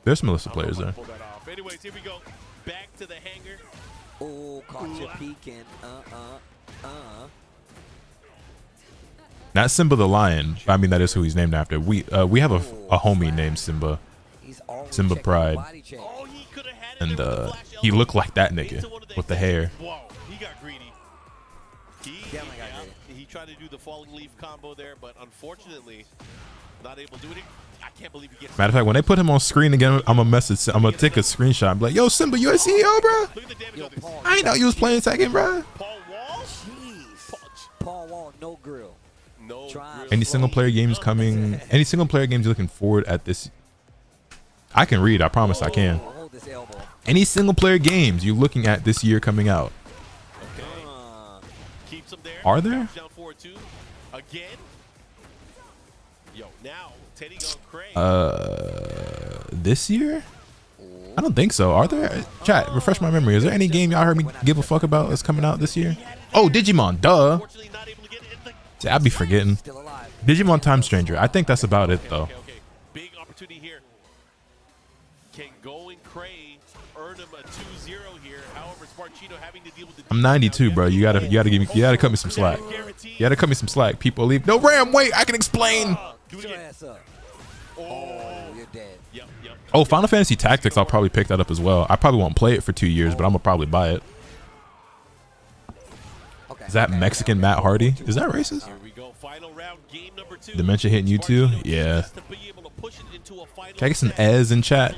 There's some Alyssa players there. Pull that off. Anyways, here we go. Back to the hangar. Oh, caught you peeking. Not Simba the Lion. I mean, that is who he's named after. We have a homie named Simba. He's always Simba checking Pride. body check. Oh, he could have had it And there with the flash he elbow. looked like that nigga Into one of with the hair. Whoa, he got greedy. Definitely got greedy. He tried to do the falling leaf combo there, but unfortunately, not able to do it. I can't believe he gets. Matter of fact, when they put him on screen again, I'm gonna take a screenshot and be like, yo, Simba, you a CEO, bro? Look at the damage on this. Paul, I ain't know you was playing Tekken, bro. Paul Wall? Jeez. Paul Wall, no grill. No. Try. grill. Any single player games coming? Any single player games you're looking forward at this? I can read. I promise I can. Hold this elbow. Any single player games you're looking at this year coming out? Okay. Keeps him there. Are there? Down 4-2. Again. Yo, now Teddy going crazy. This year? I don't think so. Are there? Chat, refresh my memory. Is there any game y'all heard me give a fuck about that's coming out this year? Oh, Digimon. Duh. Unfortunately, not able to get it in the. See, I'd be forgetting. Still alive. Digimon Time Stranger. I think that's about it though. Okay. Big opportunity here. Can go and Cray earn him a 2-0 here. However, Sparchino having to deal with the. I'm 92, bro. You gotta give me. You gotta cut me some slack. You gotta cut me some slack. People leave. No, Ram. Wait, I can explain. Get your ass up. Oh, you're dead. Yep. Oh, Final Fantasy Tactics, I'll probably pick that up as well. I probably won't play it for 2 years, but I'm gonna probably buy it. Okay. Is that Mexican Matt Hardy? Is that racist? Here we go. Final round, game number 2. Dementia hitting you too? Yeah. To be able to push it into a final Can I get some set. Ez in chat?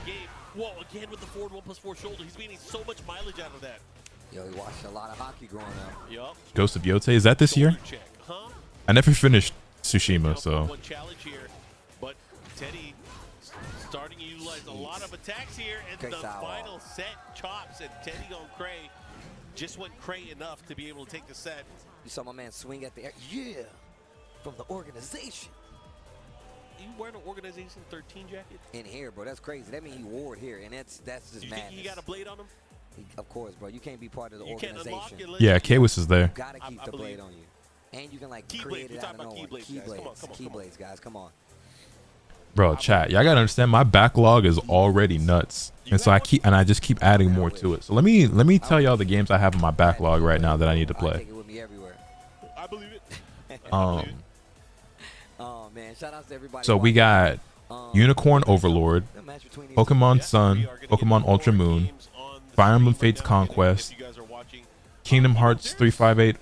Whoa, again with the forward 1+4 shoulder. He's getting so much mileage out of that. Yo, he watched a lot of hockey growing up. Yup. Ghost of Yote, is that this year? Check. Huh? I never finished Tsushima, so One challenge here, but Teddy starting to utilize a lot of attacks here, and Great the style. final set chops, and Teddy on Cray just went Cray enough to be able to take the set. You saw my man swing at the air. Yeah, from the organization. You wearing an Organization 13 jacket? In here, bro. That's crazy. That means he wore it here, and that's just You madness. think he got a blade on him? Of course, bro. You can't be part of the You can't unlock organization. it. unless yeah, you- Kawis is there. You gotta keep I the believe. blade on you, and you can like Keyblades. create We're it out talking of about nowhere. keyblades, guys. Come on, come on, come on. Keyblades, guys. Come on. Bro, chat, y'all gotta understand my backlog is already nuts. And so I just keep adding more to it. So let me tell y'all the games I have in my backlog right now that I need to I play. take it with me everywhere. I believe it. Um Oh man, shout out to everybody. so we watching. got Unicorn Overlord, The match between these Pokemon We Sun, are gonna get Pokemon more Ultra Moon, games on the Fire Emblem stream right Fates now, and Conquest, if you guys are watching, Kingdom Hearts 358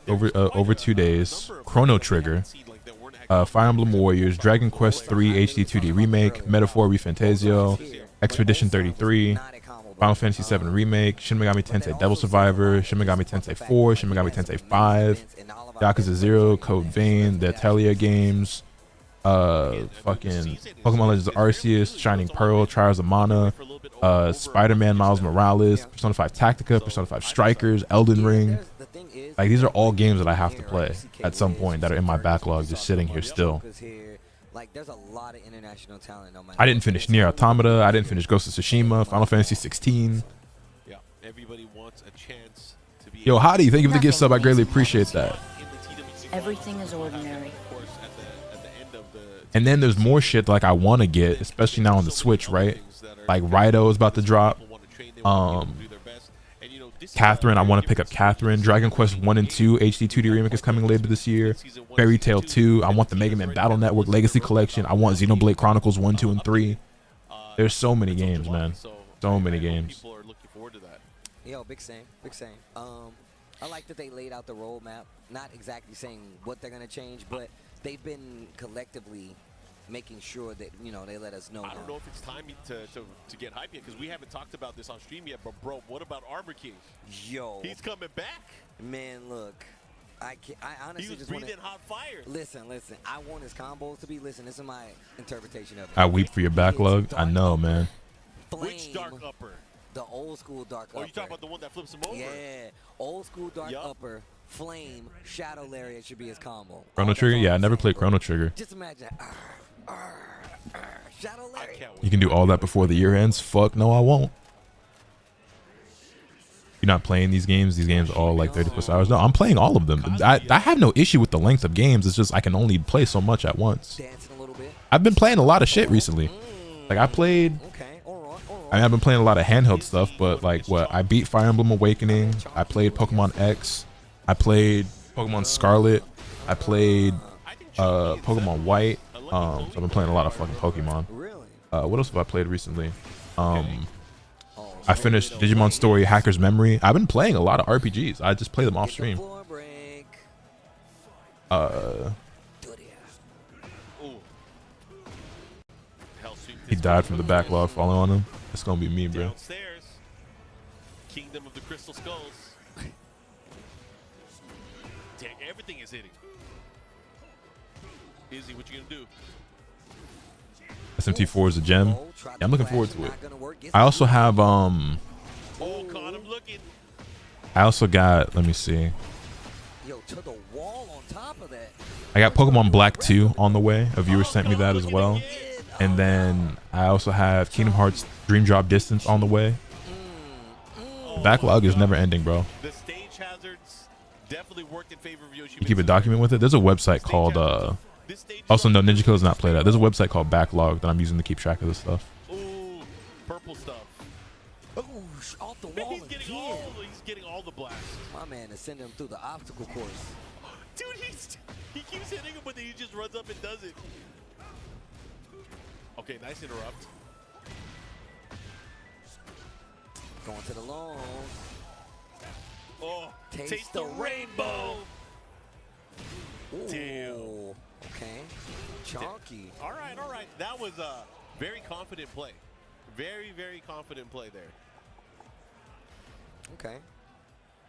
over 2 days, number of Chrono games that I Trigger, haven't seen, like, that weren't actually Fire Emblem Warriors, Dragon Quest 3 HD 2D Remake, Metaphor Refantasio, Expedition 33, not a combo, bro. Final Fantasy 7 Remake, Shin Megami Tensei Devil Survivor, Shin Megami Tensei 4, Shin Megami Tensei 5, Yakuza 0, Code Vein, the Atelier games, fucking Pokemon Legends Arceus, Shining Pearl, Trials of Mana, Spider-Man Miles Morales, Persona 5 Tactica, Persona 5 Strikers, Elden Ring. Like, these are all games that I have to play at some point that are in my backlog just sitting here still. Like, there's a lot of international talent. No matter I didn't finish Nier Automata, I didn't finish Ghost of Tsushima, Final Fantasy 16. Yeah, everybody wants a chance to be. Yo, Hottie, thank you for the gift sub, I greatly appreciate that. Everything is ordinary. Of course, at the end of the. And then there's more shit like I want to get, especially now on the Switch, right? Like Raito is about to drop. Catherine, I want to pick up Catherine. Dragon Quest 1 and 2 HD 2D Remake is coming later this year. Fairy Tail 2. I want the Mega Man Battle Network Legacy Collection. I want Xenoblade Chronicles 1, 2, and 3. There's so many games, man. So many games. People are looking forward to that. Yo, big same, big same. I like that they laid out the roadmap. Not exactly saying what they're gonna change, but they've been collectively making sure that they let us know. I don't know if it's time to get hype yet because we haven't talked about this on stream yet. But bro, what about Armor King? Yo, He's coming back. man, look, I honestly He was just want breathing hot fire. Listen. I want his combos to be. Listen, this is my interpretation of it. I weep for your backlog. I know, man. Which Flame, dark upper? the old school dark Oh, upper. you talking about the one that flips him over? Yeah, old school dark Yup. upper. Flame, Shadow Lariat should be his combo. Chrono That's Trigger? all Yeah, I I'm never saying, played bro. Chrono Trigger. Just imagine. Shadow I Lariat. can't wait. You can do all that before the year ends? Fuck no, I won't. You're not playing these games? These games are all like 30 plus hours? No, I'm playing all of them. I have no issue with the length of games. It's just I can only play so much at once. Dancing a little bit. I've been playing a lot of shit recently. Like I played, Okay, all right. I mean, I've been playing a lot of handheld stuff, but like what? I beat Fire Emblem Awakening. I played Pokemon X. I played Pokemon Scarlet. I played Pokemon White. So I've been playing a lot of fucking Pokemon. Really? What else have I played recently? I finished Digimon Story Hacker's Memory. I've been playing a lot of RPGs. I just play them off stream. Floor break. Ooh. Hell sweep He this died from the backlog falling on him. It's gonna be me, bro. downstairs. Kingdom of the Crystal Skulls. Dang, everything is hitting. Izzy, what you gonna do? SMT4 is a gem. Yeah, I'm looking forward to it. I also have Oh, caught him looking. I also got, let me see. Yo, to the wall on top of that. I got Pokemon Black 2 on the way. A viewer sent me that as well. And then I also have Kingdom Hearts Dream Drop Distance on the way. The backlog is never ending, bro. The stage hazards definitely worked in favor of Yoshi. You keep a document with it. There's a website called also no, Ninja Kill does not play that. There's a website called Backlog that I'm using to keep track of this stuff. Ooh, purple stuff. Oh, off the wall He's again. getting all the blasts. My man is sending him through the obstacle course. Dude, he keeps hitting him, but then he just runs up and does it. Okay, nice interrupt. Going to the long. Oh, Taste the the rainbow. Damn. Ooh, okay. Chonky. All right, all right. That was a very confident play. Very, very confident play there. Okay.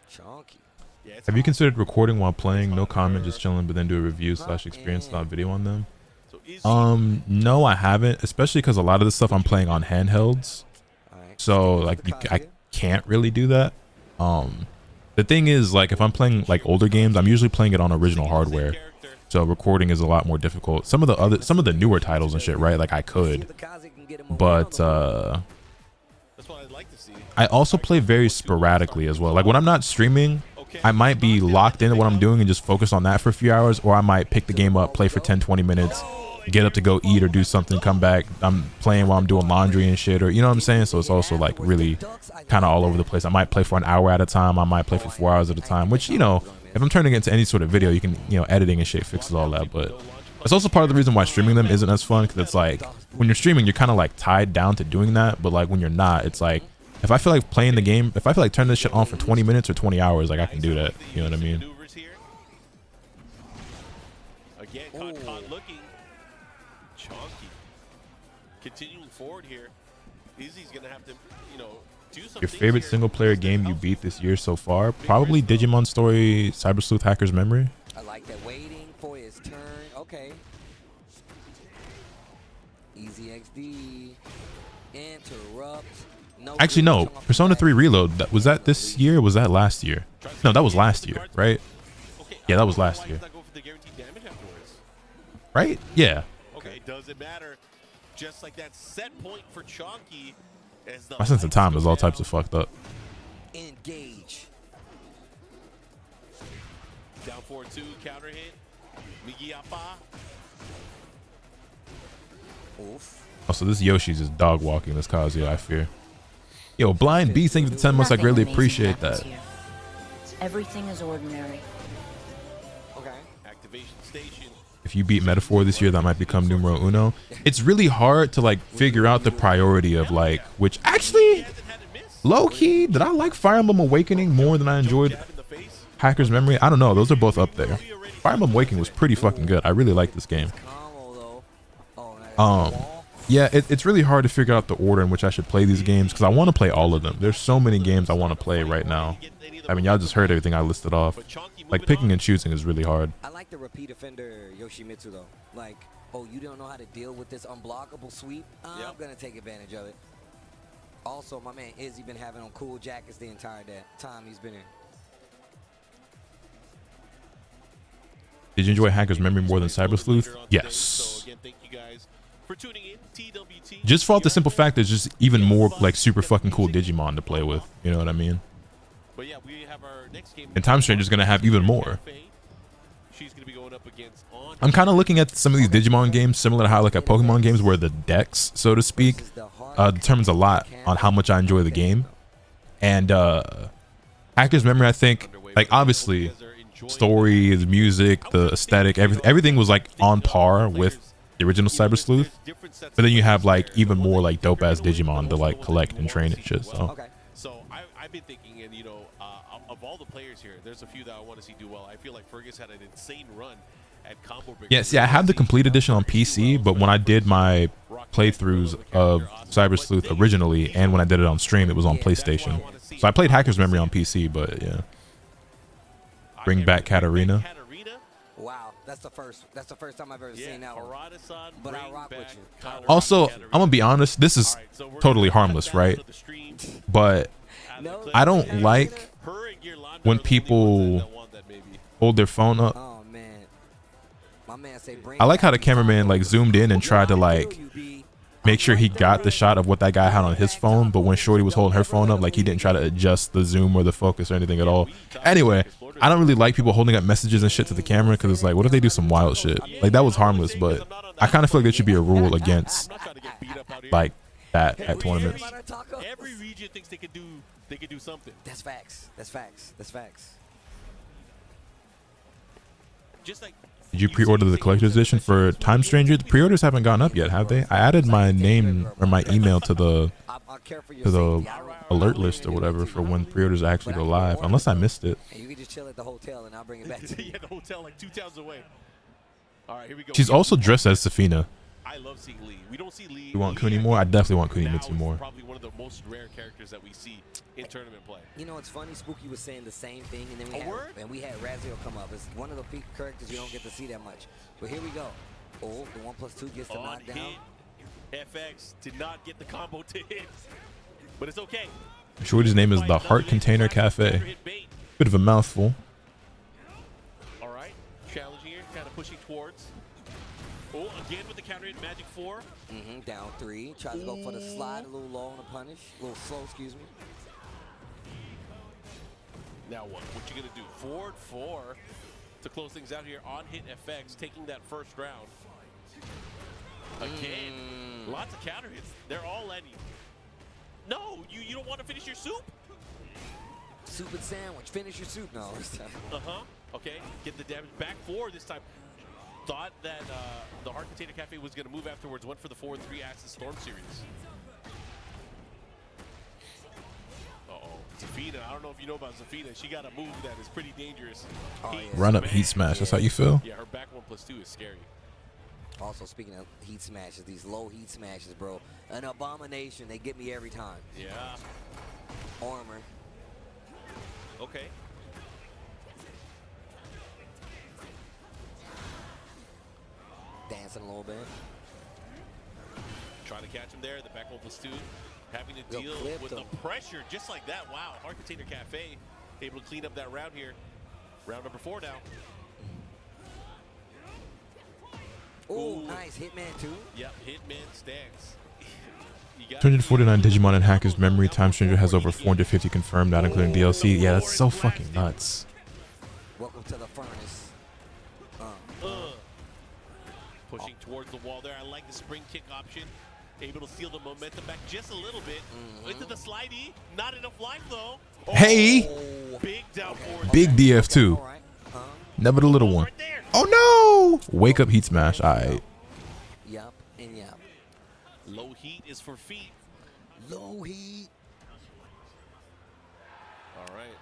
Chonky. Yeah, it's Have you hard. considered recording while playing? No comment, just chilling, but then do a review / experience video on them. So is No, I haven't, especially because a lot of the stuff I'm playing on handhelds. All right. So like I can't really do that. The thing is, like, if I'm playing like older games, I'm usually playing it on original hardware. So recording is a lot more difficult. Some of the newer titles and shit, right? Like I could, but that's what I'd like to see. I also play very sporadically as well. Like when I'm not streaming, I might be locked into what I'm doing and just focus on that for a few hours, or I might pick the game up, play for 10-20 minutes, get up to go eat or do something, come back. I'm playing while I'm doing laundry and shit, or you know what I'm saying? So it's also like really kind of all over the place. I might play for an hour at a time. I might play for 4 hours at a time, which, you know, if I'm turning it into any sort of video, you can, you know, editing and shit fixes all that. But it's also part of the reason why streaming them isn't as fun, because it's like when you're streaming, you're kind of like tied down to doing that. But like when you're not, it's like if I feel like playing the game, if I feel like turning this shit on for 20 minutes or 20 hours, like I can do that. You know what I mean? Again, caught looking. Chonky. Continuing forward here. Izzy's going to have to, you know, do something. Your favorite single player game you beat this year so far? Probably Digimon Story Cyber Sleuth Hacker's Memory. I like that. Waiting for his turn. Okay. Easy XD. Interrupt. No. Actually, no. Persona 3 Reload. Was that this year or was that last year? No, that was last year, right? Yeah, that was last year. Right? Yeah. Okay, doesn't matter. Just like that set point for Chonky. As the My sense of time is all types of fucked up. Engage. Down 4-2, counter hit. Migiapa. Oof. Oh, so this Yoshi's is dog walking this Kazuya, I fear. Yo, Blind Beast, thank you for the 10 months. I Nothing greatly amazing appreciate that. happens here. Everything is ordinary. Okay. Activation station. If you beat Metaphor this year, that might become numero uno. It's really hard to like figure out the priority of like which. Actually, low key, did I like Fire Emblem Awakening more than I enjoyed Hacker's Memory? I don't know. Those are both up there. Fire Emblem Awakening was pretty fucking good. I really like this game. Yeah, it's really hard to figure out the order in which I should play these games because I want to play all of them. There's so many games I want to play right now. I mean, y'all just heard everything I listed off. Like picking and choosing is really hard. I like the repeat offender Yoshimitsu though. Like, oh, you don't know how to deal with this unblockable sweep? I'm gonna take advantage of it. Also, my man Izzy been having on cool jackets the entire time he's been here. Did you enjoy Hacker's Memory more than Cyber Sleuth? Yes. So again, thank you guys for tuning in. TWT. Just for the simple fact there's just even more like super fucking cool Digimon to play with. You know what I mean? But yeah, we have our next game. And Time Stranger's gonna have even more. She's gonna be going up against on. I'm kind of looking at some of these Digimon games similar to how like at Pokemon games where the dex, so to speak, determines a lot on how much I enjoy the game. And Hacker's Memory, I think, like obviously story, the music, the aesthetic, everything was like on par with the original Cyber Sleuth. But then you have like even more like dope ass Digimon to like collect and train and shit. So So I've been thinking, and you know, of all the players here, there's a few that I want to see do well. I feel like Fergus had an insane run at Combo Breaker. yeah, see, I have the complete edition on PC, but when I did my playthroughs of Cyber Sleuth originally, and when I did it on stream, it was on PlayStation. So I played Hacker's Memory on PC, but yeah. Bring back Katarina. Wow, that's the first time I've ever seen that one. But I rock with you. Also, I'm gonna be honest, this is totally harmless, right? But I don't like when people hold their phone up. Oh man, my man say bring. I like how the cameraman like zoomed in and tried to like make sure he got the shot of what that guy had on his phone, but when Shorty was holding her phone up, like he didn't try to adjust the zoom or the focus or anything at all. Anyway, I don't really like people holding up messages and shit to the camera because it's like, what if they do some wild shit? Like that was harmless, but I kind of feel like there should be a rule against like that at tournaments. Every region thinks they could do something. That's facts. That's facts. That's facts. Just like Did you pre-order the collector's edition for Time Stranger? The pre-orders haven't gone up yet, have they? I added my name or my email to the alert list or whatever for when pre-orders actually go live, unless I missed it. And you can just chill at the hotel and I'll bring it back to you. Yeah, the hotel like 2 towns away. All right, here we go. She's also dressed as Safina. I love seeing Lee. We don't see Lee. You want Lee Kuni more? I definitely want now Kunimitsu is more. Probably one of the most rare characters that we see in tournament play. You know, it's funny. Spooky was saying the same thing, and then we had Razio come up. It's one of the peak characters you don't get to see that much. But here we go. Oh, the 1+2 gets the knockdown. FX did not get the combo to hit, but it's okay. Shorty's name is the Heart Container Cafe. Bit of a mouthful. All right, challenging here, kind of pushing towards. Oh, again with the counter hit, Magic 4. Down 3. Tries to go for the slide, a little low on the punish. A little slow, excuse me. Now what? What you gonna do? Forward 4 to close things out here on hit FX, taking that first round. Again, lots of counter hits. They're all landing. No, you don't want to finish your soup? Soup and sandwich. Finish your soup. No. Okay, get the damage back 4 this time. Thought that the Heart Container Cafe was going to move afterwards. Went for the 4-3 Axis Storm series. Zafina, I don't know if you know about Zafina. She got a move that is pretty dangerous. Run up heat smash. That's how you feel? Yeah, her back 1+2 is scary. Also, speaking of heat smashes, these low heat smashes, bro, an abomination. They get me every time. Yeah. Armor. Okay. Dancing a little bit. Trying to catch him there. The back 1+2. Having to deal with the pressure just like that. Wow. Heart Container Cafe able to clean up that round here. Round number 4 now. Oh, nice. Hitman 2. Yep, Hitman stance. 249 Digimon in Hacker's memory. Time Stranger has over 450 confirmed, not including DLC. Yeah, that's so fucking nuts. Welcome to the furnace. Pushing towards the wall there. I like the spring kick option. Able to steal the momentum back just a little bit. Into the slidey. Not enough life though. Hey! Big down forward. Big DF2. Never the little one. Right there. Oh no! Wake up heat smash. Alright. Yup and yup. Low heat is for feet. Low heat. All right.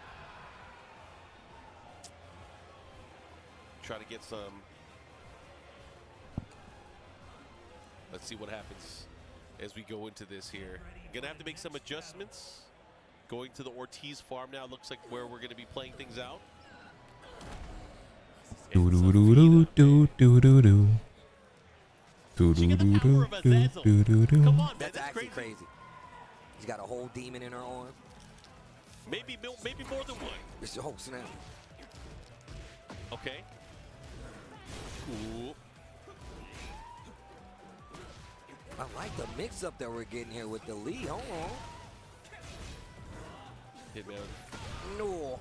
Try to get some. Let's see what happens as we go into this here. Gonna have to make some adjustments. Going to the Ortiz farm now. Looks like where we're gonna be playing things out. Do do do do do do do do. Do do do do do do do. Come on, man, That's actually crazy. He's got a whole demon in her arm. Maybe more than one. It's your whole snap. Okay. Ooh. I like the mix-up that we're getting here with the Lee. Hold on. Hitman No.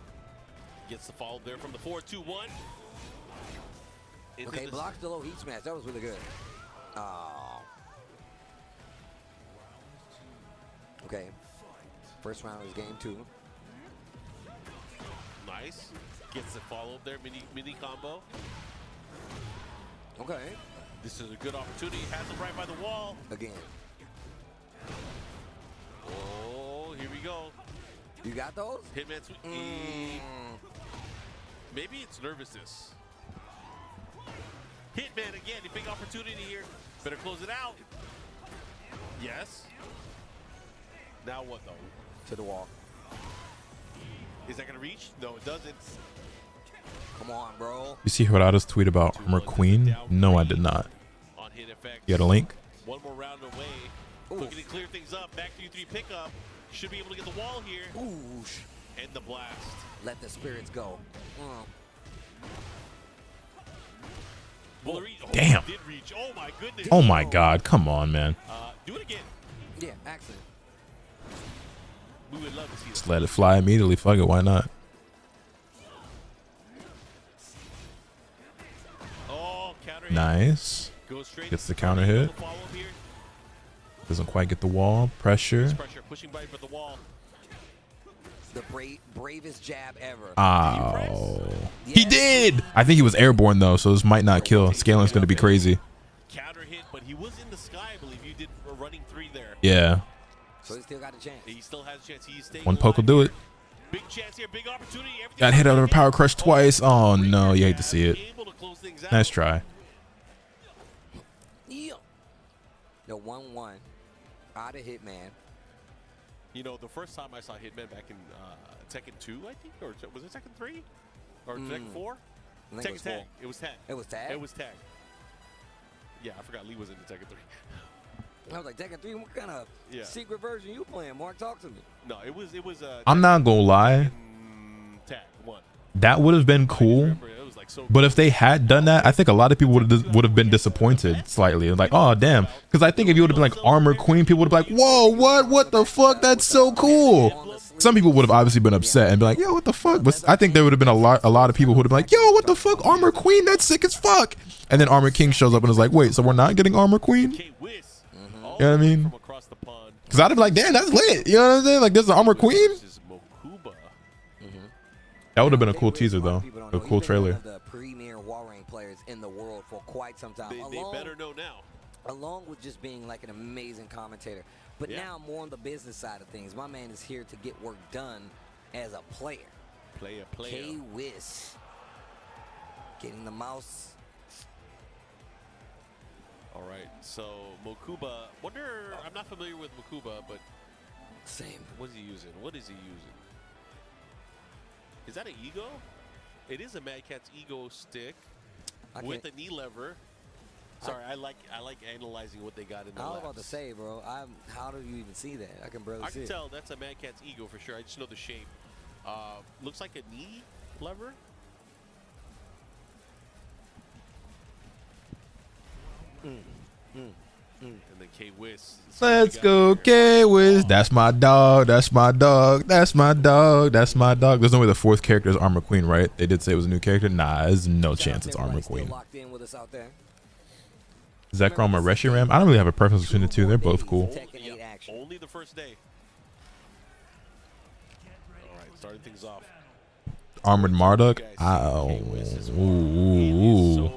gets the follow there from the 4-2-1. Okay, blocks the low heat smash. That was really good. Oh. Okay. First round is game 2. Nice. Gets the follow up there, mini combo. Okay. This is a good opportunity. Has him right by the wall. Again. Oh, here we go. You got those? Hitman sweep. Maybe it's nervousness. Hitman again, a big opportunity here. Better close it out. Yes. Now what though? To the wall. Is that gonna reach? No, it doesn't. Come on, bro. You see Hirata's tweet about Armor Queen? No, I did not. On hit effects. You got a link? One more round away. Looking to clear things up. Back 3-3 pickup. Should be able to get the wall here. Oosh. And the blast. Let the spirits go. Oh, damn. Did reach. Oh my goodness. Oh my god, come on, man. Do it again. Yeah, accident. We would love to see Just that. let it fly immediately. Fuck it, why not? Oh, counter hit. Nice. Goes straight. Gets the counter hit. Doesn't quite get the wall. Pressure. Pressure. Pushing right for the wall. The bravest jab ever. Oh, he did. I think he was airborne though, so this might not kill. Scaling's gonna be crazy. Counter hit, but he was in the sky, I believe. You did a running 3 there. Yeah. So he still got a chance. He still has a chance. He's staying One poke will do it. Big chance here, big opportunity. Got hit out of a power crush twice. Oh no, you hate to see it. Nice try. The 1-1 out of Hitman. You know, the first time I saw Hitman back in Tekken 2, I think, or was it Tekken 3? Or Tekken 4? Tekken Tag. It was Tag. It was Tag? It was Tag. Yeah, I forgot Lee was in the Tekken 3. I was like, Tekken 3, what kind of secret version you playing? Mark, talk to me. No, it was I'm not gonna lie. Tag 1. That would have been cool. But if they had done that, I think a lot of people would have been disappointed slightly. Like, oh damn, because I think if you would have been like Armor Queen, people would have been like, whoa, what the fuck? That's so cool. Some people would have obviously been upset and be like, yo, what the fuck? But I think there would have been a lot of people who would have been like, yo, what the fuck? Armor Queen, that's sick as fuck. And then Armor King shows up and is like, wait, so we're not getting Armor Queen? You know what I mean? Because I'd be like, damn, that's lit. You know what I'm saying? Like, there's an Armor Queen. That would have been a cool teaser though. A cool trailer. The premier Warring players in the world for quite some time. They better know now. Along with just being like an amazing commentator. But now more on the business side of things. My man is here to get work done as a player. Player. K-Wiz. Getting the mouse. All right, so Mokuba. I'm not familiar with Mokuba, but same. What is he using? Is that an ego? It is a Mad Catz ego stick with a knee lever. Sorry, I like analyzing what they got in the I was labs. about to say, bro. How do you even see that? I can barely see it. I can tell that's a Mad Catz ego for sure. I just know the shape. Looks like a knee lever. And then K-Wiz. Let's go, K-Wiz. That's my dog. That's my dog. That's my dog. That's my dog. There's no way the fourth character is Armor Queen, right? They did say it was a new character. Nah, there's no chance it's Armor Queen. Zekrom or Reshiram? I don't really have a preference between the two. They're both cool. Only the first day. All right, starting things off. Armored Marduk. Oh, ooh.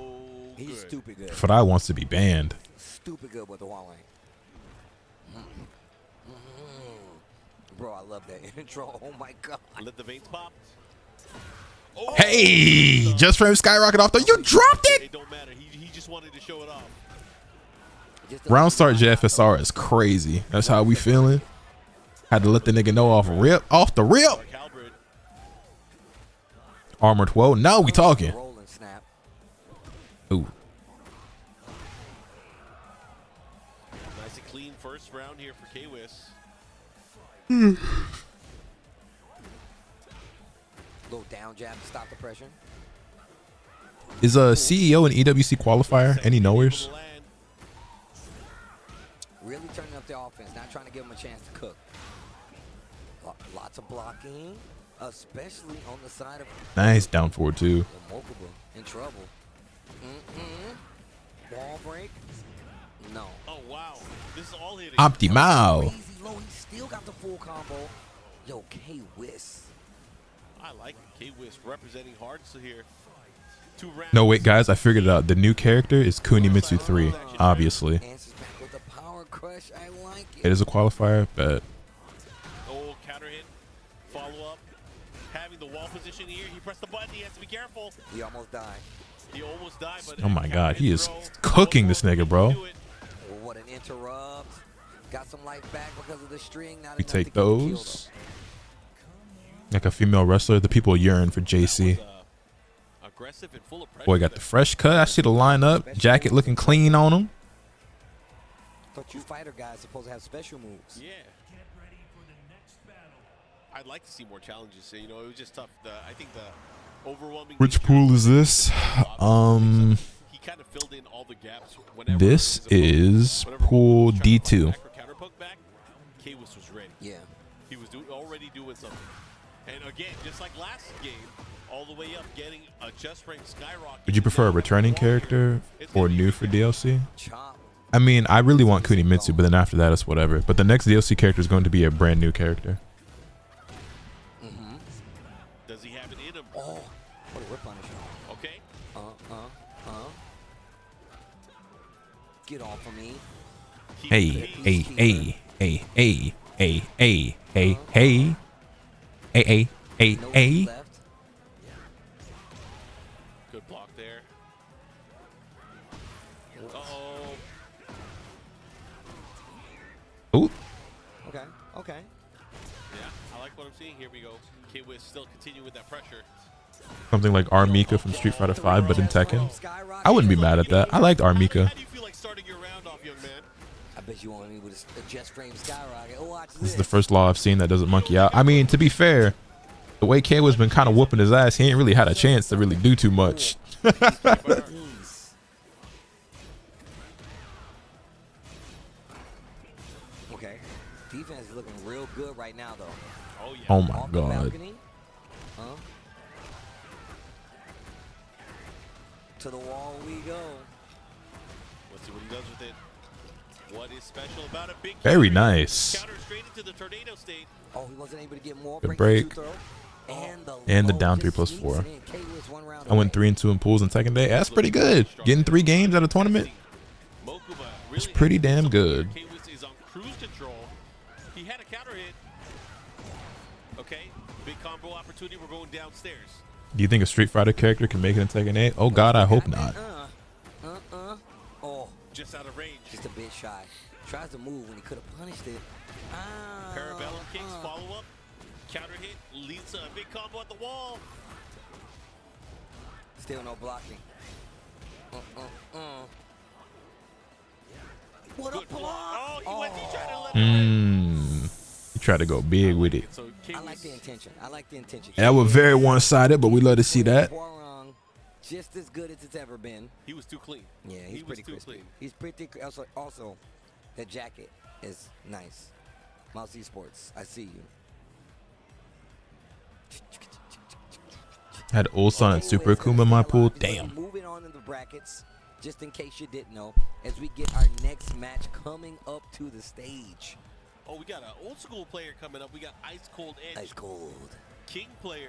He's stupid good. Fry wants to be banned. Stupid good with the Huawei. Bro, I love that intro. Oh my god. Let the veins pop. Oh. Hey, just frame skyrocket off though. You dropped it. It don't matter. He just wanted to show it off. Round start JFSR is crazy. That's how we feeling. Had to let the nigga know off the rip. Armored Woe. Now we talking. Ooh. Nice and clean first round here for K-Wiz. Little down jab to stop the pressure. Is a CEO an EWC qualifier? Any knowers? Really turning up the offense, not trying to give him a chance to cook. Lots of blocking, especially on the side of. Nice down forward too. Mokuba in trouble. Wall break. No. Oh wow, this is all hitting. Optimal. Crazy low. He still got the full combo. Yo, K-Wiz. I like K-Wiz representing hard here. 2 rounds. No wait, guys, I figured it out. The new character is Kunimitsu 3. Obviously. Answers back with a power crush. I like it. It is a qualifier, but. Oh, counter hit, follow up, having the wall position here. He pressed the button. He has to be careful. He almost died. He almost died, but Oh my God, he is cooking this nigga, bro. What an interrupt. Got some life back because of the string. Not We take those. Like a female wrestler, the people yearn for JC. Aggressive and full of pressure. Boy got the fresh cut. I see the lineup. Jacket looking clean on him. Thought you fighter guys supposed to have special moves. Yeah. I'd like to see more challenges. You know, it was just tough. I think the overwhelming. Which pool is this? He kind of filled in all the gaps. This is pool D2. Counter poke back. K-Wiz was ready. Yeah. He was already doing something. And again, just like last game, all the way up, getting a just rank skyrocket. Would you prefer a returning character or new for DLC? I mean, I really want Kunimitsu, but then after that, it's whatever. But the next DLC character is going to be a brand new character. Get off of me. Hey, hey, hey, hey, hey, hey, hey, hey, hey, hey, hey, No hey. left. Good block there. Uh-oh. Ooh, Okay. Okay. Yeah, I like what I'm seeing. Here we go. K-Wiz still continuing with that pressure. something like Armika from Street Fighter 5, but in Tekken. I wouldn't be mad at that. I liked Armika. How do you feel like starting your round off, young man? I bet you want me with a just frame skyrocket. Oh, watch This is the first law I've seen that doesn't monkey out. I mean, to be fair, the way K-Wiz been kind of whooping his ass, he ain't really had a chance to really do too much. Jeez. Okay. Defense is looking real good right now, though. Oh, yeah. Oh my Off the god. balcony. Huh? To the wall we go. Let's see what he does with it. What is special about a big Very counter? nice. Counter straight into the tornado state. Oh, he wasn't able to get more. Good Break. break. And the low down just 3+4. sneaks it in. K-Wiz 1 round I went away. 3-2 in pools in second day. That's pretty good. Getting 3 games at a tournament. Mokuma It's really pretty has damn something good. here. K-Wiz is on cruise control. He had a counter hit. Okay, big combo opportunity. We're going downstairs. Do you think a Street Fighter character can make it in Tekken 8? Oh god, I hope not. Oh, Just out of range. just a bit shy. Tries to move when he could have punished it. Parabellum kicks, follow up. Counter hit, leads to a big combo at the wall. Still no blocking. What Good a block! block. Oh, he tried to let it away. He tried to go big with it. So I like the intention. I like the intention. That was very one-sided, but we love to see that. Warung, just as good as it's ever been. He was too clean. Yeah, he he's was pretty too crispy. clean. He's pretty. Also, the jacket is nice. Mouse Esports, I see you. Had Ulsan and Super Akuma in my pool. Damn. Moving on in the brackets, just in case you didn't know, as we get our next match coming up to the stage. Oh, we got an old school player coming up. We got Ice Cold Edge. Ice cold. King player